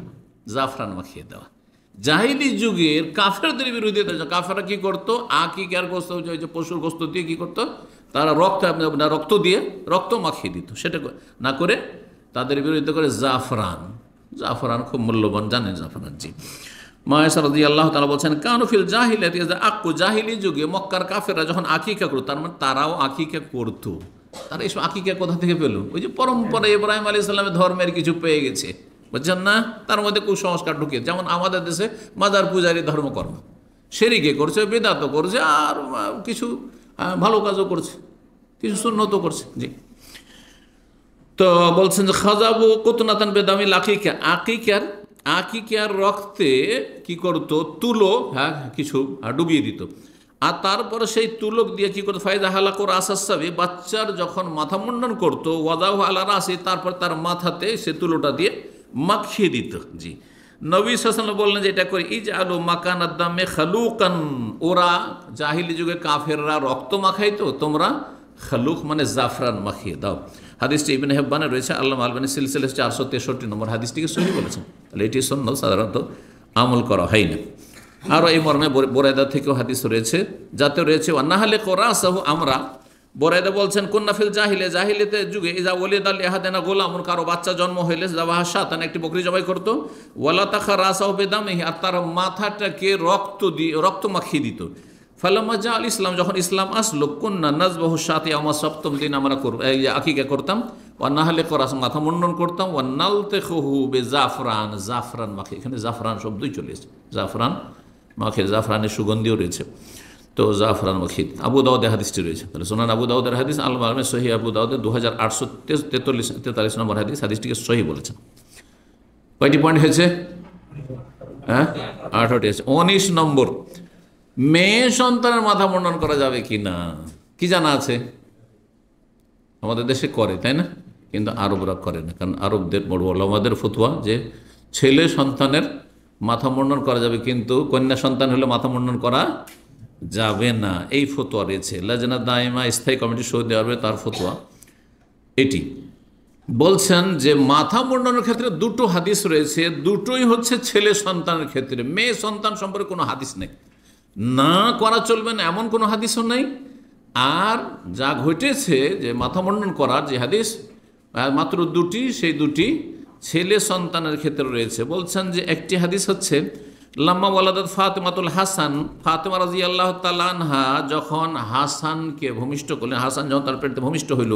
জাফরান মাখিয়ে দেওয়া। জাহিলি যুগের কাফেরদের বিরোধিতা, কাফেররা কি করতো? আকিকার গোস্ত, পশুর গোস্ত দিয়ে কি করতো? তারা রক্ত দিয়ে রক্ত মাখিয়ে দিত, সেটা না করে তাদের বিরোধিতা করে জাফরান খুব মূল্যবান, জানেন জাফরান। জি, মায়েশা রাদিয়াল্লাহু তাআলা বলছেন, কানুফিল জাহিলিয়াতি আক্কু, জাহিলি যুগে মক্কার কাফেররা যখন আকিকা করতো, তার মানে তারাও আকিকা করতো। তারা এইসব আকিকা কোথা থেকে পেল? ওই যে পরম্পরা, ইব্রাহিম আলাইহিস সালামের ধর্মের কিছু পেয়ে গেছে, বুঝছেন না? তার মধ্যে কুসংস্কার ঢুকিয়ে, যেমন আমাদের দেশে মাজার পূজারী ধর্মকর্ম, শিরকে করছে, বেদাতও করছে, আর কিছু ভালো কাজও করছে, কিছু সুন্নতও করছে। জি, তো বলছেন যে খাজাবু কুতনাতান বেদামিল আকিকা, আকিকার রক্তে কি করতো? তুলো কিছু ডুবিয়ে দিত। আর তারপরে সেই তুলক দিয়ে কি করতো, ফায়দা হালাকোর আসাসাবি, বাচ্চার যখন মাথা মুন্ডন করতো, ওয়াদাহ আলা রাসি, তারপর তার মাথাতে সে তুলোটা দিয়ে মাখিয়ে দিত। জি, নবী সাল্লাল্লাহু আলাইহি ওয়াসাল্লাম বললেন যে এটা করে ইজআলু মাকানাদ দামে খালুকান, ওরা জাহিলি যুগে কাফেররা রক্ত মাখাইতো, তোমরা খালুক মানে জাফরান মাখিয়ে দাও। হাদিসটি ইবনে হিব্বানে রয়েছে, আল্লামা আলবানী সিলসিলা 463 নম্বর হাদিসটিকে সহিহ বলেছেন। তাহলে এটি সুন্নাত, সাধারণত আমল করা হয় না। আরও এই মর্মে বুরায়দা থেকেও হাদিস রয়েছে, যাতে রয়েছে ওয়ান্নাহালে কোরাসাহু, আমরা বুরায়দা বলছেন কুন্নাফিল জাহিলিতে যুগে ইজা ওয়ালিদ আল ইহাদানা গোলামুন, কারো বাচ্চা জন্ম হইলে জাবাহা শাতান, একটি বকরি জবাই করতো, ওয়ালা তাখা রাসাহু বিদামিহি, আর তার মাথাটাকে রক্ত মাখিয়ে দিত। ফালাম্মা জা আল ইসলাম, যখন ইসলাম আসলো, কুন্না নাজবাহু শাতি, আমার সপ্তম দিন আমরা আকিকা করতাম, ওয়ান্নাহালে কোরাস, মাথা মুন্ডন করতাম, ওয়ান্নালতাখুহু বিজাফরান, জাফরান মাখি, এখানে জাফরান শব্দই চলে এসেছে, জাফরান মাখে, জাফরানের সুগন্ধিও রয়েছে, তো জাফরান মাখি। আবু দাউদে হাদিসটি রয়েছে, তাহলে সুনান আবু দাউদের হাদিস, আল্লামা আলবানী সহিহ আবু দাউদে 2843 নম্বর হাদিস, হাদিসটিকে সহিহ বলেছেন। কয়টি পয়েন্ট হয়েছে? হ্যাঁ, 18টি আছে। 19 নম্বর, মেয়ে সন্তানের মাথা মুন্ডন করা যাবে কি না, কি জানা আছে? আমাদের দেশে করে, তাই না? কিন্তু আরবরা করে না, কারণ আরবদের বড় ওলামাদের ফতোয়া যে ছেলে সন্তানের মাথা মুন্ডন করা যাবে, কিন্তু কন্যা সন্তান হলে মাথা মুন্ডন করা যাবে না, এই ফতোয়া রয়েছে। লাজনা দাইমা স্থায়ী কমিটি সৌদি আরবে, তার ফতোয়া এটি। বলছেন যে মাথা মুন্ডনের ক্ষেত্রে দুটো হাদিস রয়েছে, দুটোই হচ্ছে ছেলে সন্তানের ক্ষেত্রে, মেয়ে সন্তান সম্পর্কে কোনো হাদিস নেই। না করা চলবে না এমন কোনো হাদিসও নেই। আর যা ঘটেছে যে মাথা মুন্ডন করার যে হাদিস মাত্র দুটি, সেই দুটি ছেলে সন্তানের ক্ষেত্রে রয়েছে। বলছেন যে একটি হাদিস হচ্ছে লাম্মা ওয়ালাদাত ফাতেমাতুল হাসান, ফাতেমা রাদিয়াল্লাহু তাআলা আনহা যখন হাসানকে ভূমিষ্ঠ করলেন, হাসান যখন তার পেটে ভূমিষ্ঠ হইল,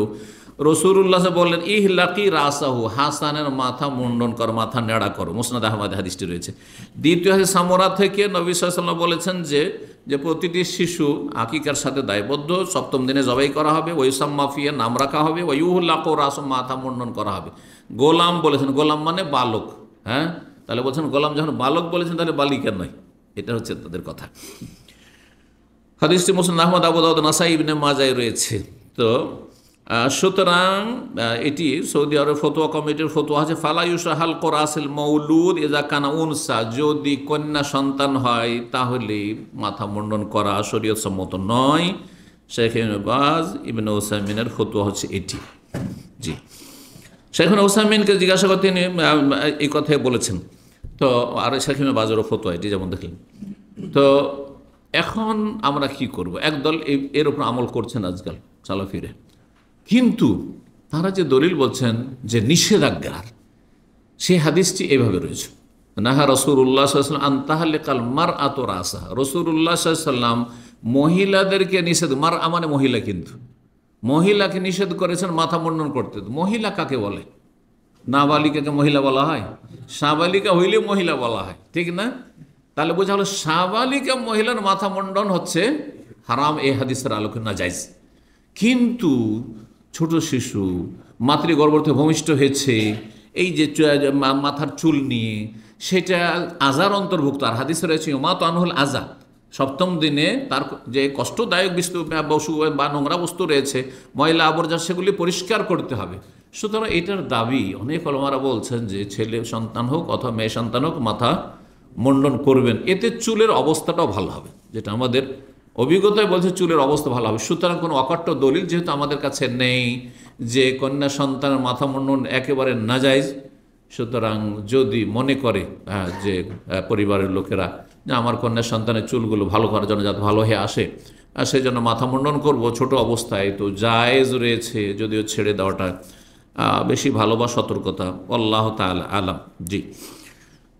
রাসূলুল্লাহ বললেন ইহলাকি রাসাহু, হাসানের মাথা মুন্ডন করো, মাথা নেড়া করো। মুসনাদ আহমদে হাদিসটি রয়েছে। দ্বিতীয় হাদিস সামরা থেকে নবী সাল্লাল্লাহু আলাইহি ওয়াসাল্লাম বলেছেন যে প্রতিটি শিশু আকিকার সাথে দায়বদ্ধ, সপ্তম দিনে জবাই করা হবে, ওয়াইসাম্মা ফিয়া, নাম রাখা হবে, ওয়াইউহলাকু রাসু, মাথা মুন্ডন করা হবে। গোলাম বলেছেন, গোলাম মানে বালক, হ্যাঁ, তাহলে বলছেন গোলাম যখন বালক বলেছেন তাহলে বালিকা নয়, এটা হচ্ছে তাদের কথা। হাদিসটি মুসনাদ আহমদ, আবু দাউদ, নাসাই, ইবনে মাজায় রয়েছে। তো সুতরাং এটি সৌদি আরব ফতোয়া কমিটির ফতোয়া আছে, ফালা ইউসাহাল কোরাসিল মৌলুদ ইজা কানা উনসা, যদি কন্যা সন্তান হয় তাহলে মাথা মুন্ডন করা শরীয়ত সম্মত নয়। শেখ ইবনে বাজ, ইবনে উসাইমিনের ফতোয়া হচ্ছে এটি। জি, শেখ ইবনে উসাইমিনকে জিজ্ঞাসা করতে তিনি এই কথাই বলেছেন। তো আর শেখ ইবনে বাজেরও ফতোয়া এটি, যেমন দেখলেন। তো এখন আমরা কি করব? একদল এর উপর আমল করছেন আজকাল চালাফিরে, কিন্তু তারা যে দলিল বলছেন যে নিষেধাজ্ঞার, সেই হাদিসটি এভাবে রয়েছে, নাহা রাসূলুল্লাহ সাল্লাল্লাহু আলাইহি ওয়াসাল্লাম আন তাহলিকাল মারআতু রাসাহা, রাসূলুল্লাহ সাল্লাল্লাহু আলাইহি ওয়াসাল্লাম মহিলাদেরকে নিষেধ, মারআ মানে মহিলা, কিন্তু মহিলাকে নিষেধ করেছেন মাথা মুন্ডন করতে। মহিলা কাকে বলে? নাবালিকাকে মহিলা বলা হয়? সাবালিকা হইলে মহিলা বলা হয়, ঠিক না? তাহলে বোঝা হলো সাবালিকা মহিলার মাথা মুন্ডন হচ্ছে হারাম, এই হাদিসের আলোকে নাজায়েজ। কিন্তু ছোট শিশু মাতৃগর্ভ থেকে ভূমিষ্ঠ হয়েছে, এই যে মাথার চুল নিয়ে, সেটা আজার অন্তর্ভুক্ত। আর হাদিসে রয়েছে ইউমাতু আনহুল আযা, সপ্তম দিনে তার যে কষ্টদায়ক বস্তু বা নোংরা বস্তু রয়েছে, ময়লা আবর্জনা, সেগুলি পরিষ্কার করতে হবে। সুতরাং এটার দাবি অনেক ওলামারা বলছেন যে ছেলে সন্তান হোক অথবা মেয়ে সন্তান হোক মাথা মুন্ডন করবেন, এতে চুলের অবস্থাটাও ভালো হবে, যেটা আমাদের অভিজ্ঞতায় বলছে চুলের অবস্থা ভালো হবে। সুতরাং কোনো অকাট্য দলিল যেহেতু আমাদের কাছে নেই যে কন্যা সন্তানের মাথা মুন্ডন একেবারে নাজায়েজ, সুতরাং যদি মনে করে যে পরিবারের লোকেরা যে আমার কন্যা সন্তানের চুলগুলো ভালো করার জন্য যাতে ভালো হয়ে আসে, আর সেই জন্য মাথা মুন্ডন করবো ছোট অবস্থায়, তো জায়েজ রয়েছে, যদিও ছেড়ে দেওয়াটা বেশি ভালো বা সতর্কতা, আল্লাহ তাআলা আলাম। জি,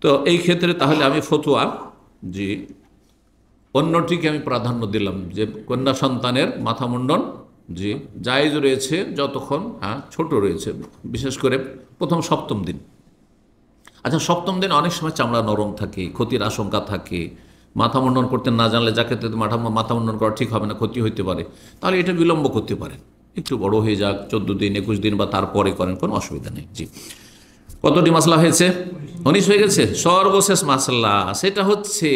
তো এই ক্ষেত্রে তাহলে আমি ফতোয়া, জি, অন্যটিকে আমি প্রাধান্য দিলাম যে কন্যা সন্তানের মাথা মুন্ডন, জি, জায়েজ রয়েছে যতক্ষণ ছোট রয়েছে, বিশেষ করে প্রথম সপ্তম দিন। আচ্ছা, সপ্তম দিন অনেক সময় চামড়া নরম থাকে, ক্ষতির আশঙ্কা থাকে, মাথা মুন্ডন করতে না জানলে যাকে মাথা মুন্ডন করা ঠিক হবে না, ক্ষতি হইতে পারে, তাহলে এটা বিলম্ব করতে পারে, একটু বড় হয়ে যাক, 14 দিন 21 দিন বা তারপরে করেন, কোনো অসুবিধা নেই। জি, কতটি মাসলা হয়েছে? 19 হয়ে গেছে। সর্বশেষ মাসলা সেটা হচ্ছে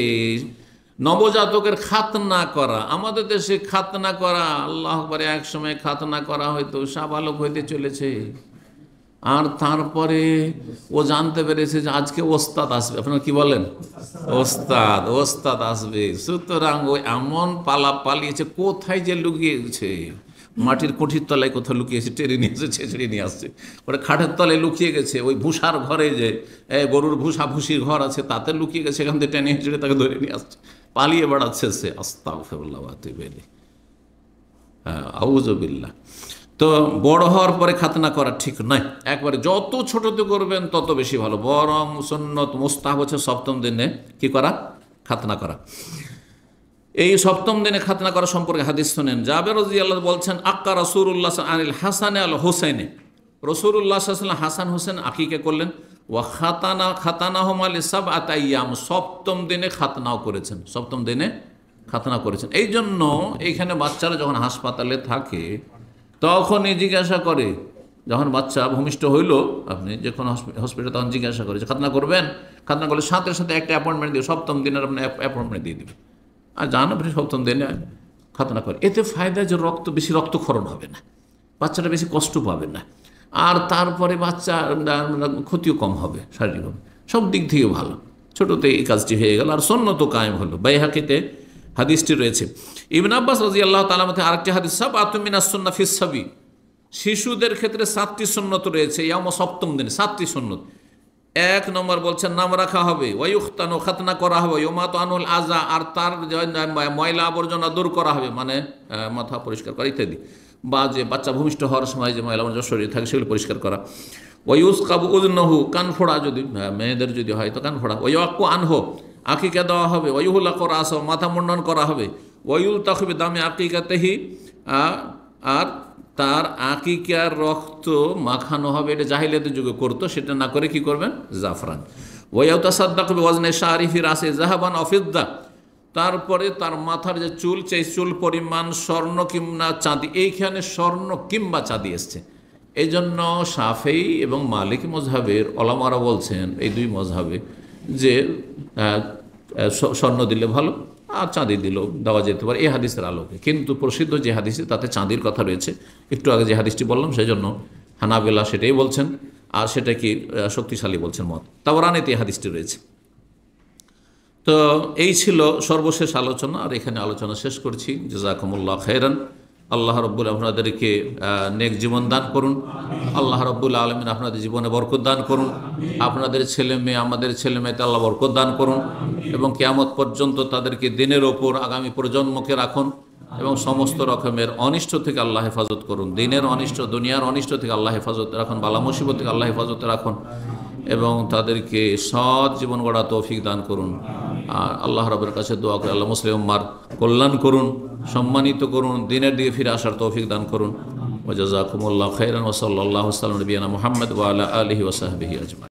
নবজাতকের খাতনা করা, আমাদের দেশে খাতনা করা, আল্লাহ আকবার, এক সময় খাতনা করা হয়তো সাবালক হইতে চলেছে, আর তারপরে ও জানতে পেরেছে যে আজকে ওস্তাদ আসবে। আপনারা কি বলেন? ওস্তাদ, ওস্তাদ আসবে। সুতরাং ও এমন পালা পালিয়েছে, কোথায় যে লুকিয়েছে, মাটির কুঠির তলায় কোথাও লুকিয়েছে, টেনে নিয়ে এসে ছেঁচড়ে নিয়ে আসছে, ওরা খাটের তলায় লুকিয়ে গেছে, ওই ভুষার ঘরে যে গরুর ভুষা ভুষির ঘর আছে তাতে লুকিয়ে গেছে, এখান থেকে টেনে হেঁচড়ে তাকে ধরে নিয়ে আসছে, পালিয়ে বেড়াচ্ছে সে। আস্তাগফিরুল্লাহ ওয়া আতুবু ইলাইহ। হ্যাঁ, আউযুবিল্লাহ। তো বড় হওয়ার পরে খাতনা করা ঠিক নয়, একবারে যত ছোটতে করবেন তত বেশি ভালো। বরং সুন্নত মুস্তাহাব হচ্ছে সপ্তম দিনে কি করা? খাতনা করা। এই সপ্তম দিনে খাতনা করা সম্পর্কে হাদিস শুনেন। জাবের রাদিয়াল্লাহু বলছেন, আক্কা রাসূলুল্লাহ আনিল হাসানে আল হুসাইনে, রাসূলুল্লাহ সাল্লাল্লাহু আলাইহি ওয়াসাল্লাম হাসান হোসেন আকিকা করলেন। ওয়া খাতানাহুমা লিসাবআতি আইয়াম, সপ্তম দিনে খাতনাও করেছেন, সপ্তম দিনে খাতনা করেছেন। এই জন্য এইখানে বাচ্চারা যখন হাসপাতালে থাকে তখনই জিজ্ঞাসা করে, যখন বাচ্চা ভূমিষ্ঠ হইল, আপনি যে কোনো হসপিটালে তখন জিজ্ঞাসা করে যে খাতনা করবেন, খাতনা করলে সাথে সাথে একটা অ্যাপয়েন্টমেন্ট দিয়ে, সপ্তম দিনের আপনি অ্যাপয়েন্টমেন্ট দিয়ে দেবে, আর জান আপনি সপ্তম দিনে খাতনা করে। এতে ফায়দা যে বেশি রক্তক্ষরণ হবে না, বাচ্চাটা বেশি কষ্ট পাবে না, আর তারপরে বাচ্চা ক্ষতিও কম হবে, শারীরিকভাবে সব দিক থেকে ভালো। ছোটোতে এই কাজটি হয়ে গেল, আর সুন্নত কায়েম হলো। বাইহাকিতে হাদিসটি রয়েছে। ইবনে আব্বাস রাদিয়াল্লাহু তাআলা মতে আরেকটি হাদিস, সাবআতুম মিনাস সুন্নাহ ফিস সাবি, শিশুদের ক্ষেত্রে 7টি সুন্নত রয়েছে, ইয়াম সপ্তম দিনে 7টি সুন্নত। 1 নম্বর বলছেন নাম রাখা হবে, ওয়ায়ুখতানু, খাতনা করা হবে, ইউমাতু আনুল আযা, আর তার ময়লা আবর্জনা দূর করা হবে, মানে মাথা পরিষ্কার করা ইত্যাদি, বা যে বাচ্চা ভূমিষ্ঠ হওয়ার সময় যে ময়লা আবর্জনা শরীরে থাকে সেগুলো পরিষ্কার করা। ওয়ায়ুসকাবু উযনুহু, কান ফোড়া, যদি মেয়েদের যদি হয় তো কান ফোড়া। ওয়ায়াক্কু আনহু, আকিকা দেওয়া হবে। ওয়ায়ুহুলাকু রাসহু, মাথা মুন্ডন করা হবে। ওয়ায়ুলতাখু বিদামি আকিকাতিহি, আর তার আকিকার রক্ত মাখানো হবে। এটা জাহিলিয়াতের যুগে করতো, সেটা না করে কি করবেন? জাফরান। ওয়ায়াতাসাদ্দাকু বিওয়াজনি শারি ফি রাসি যাহাবান আও ফিদ্দা, তারপরে তার মাথার যে চুল, সেই চুল পরিমাণ স্বর্ণ কিংবা চাঁদি, এইখানে স্বর্ণ কিংবা চাঁদি এসছে। এই জন্য শাফেঈ এবং মালিকি মজহাবের ওলামারা বলছেন, এই দুই মজহাবে, যে স্বর্ণ দিলে ভালো, আর চাঁদি দিলেও দেওয়া যেতে পারে এই হাদিসের আলোকে। কিন্তু প্রসিদ্ধ যে হাদিসে তাতে চাঁদির কথা রয়েছে, একটু আগে যে হাদিসটি বললাম, সেই জন্য হানাবেলা সেটাই বলছেন, আর সেটা কি শক্তিশালী বলছেন মত। তাবরানীতে এই হাদিসটি রয়েছে। তো এই ছিল সর্বশেষ আলোচনা, আর এখানে আলোচনা শেষ করছি। জাযাকুমুল্লাহ খাইরান। আল্লাহ রব্বুল আপনাদেরকে নেক জীবন দান করুন। আল্লাহ রব্বুল আলমিন আপনাদের জীবনে বরকত দান করুন। আপনাদের ছেলে মেয়ে, আমাদের ছেলে মেয়েতে আল্লাহ বরকত দান করুন, এবং কিয়ামত পর্যন্ত তাদেরকে দিনের ওপর আগামী প্রজন্মকে রাখুন, এবং সমস্ত রকমের অনিষ্ট থেকে আল্লাহ হেফাজত করুন। দিনের অনিষ্ট, দুনিয়ার অনিষ্ট থেকে আল্লাহ হেফাজত রাখুন, বালা মুসিবত থেকে আল্লাহ হেফাজতে রাখুন, এবং তাদেরকে সৎ জীবন গড়া তৌফিক দান করুন। আর আল্লাহ রাব্বের কাছে দোয়া করে আল্লাহ মুসলিম উম্মার কল্যাণ করুন, সম্মানিত করুন, দিনের দিকে ফিরে আসার তৌফিক দান করুন। ওয়া জাযাকুমুল্লাহু খাইরান ওয়া সাল্লাল্লাহু আলা নবিয়িনা মুহাম্মদ ওয়া আলা আলিহি ওয়া সাহবিহি আজমাইন।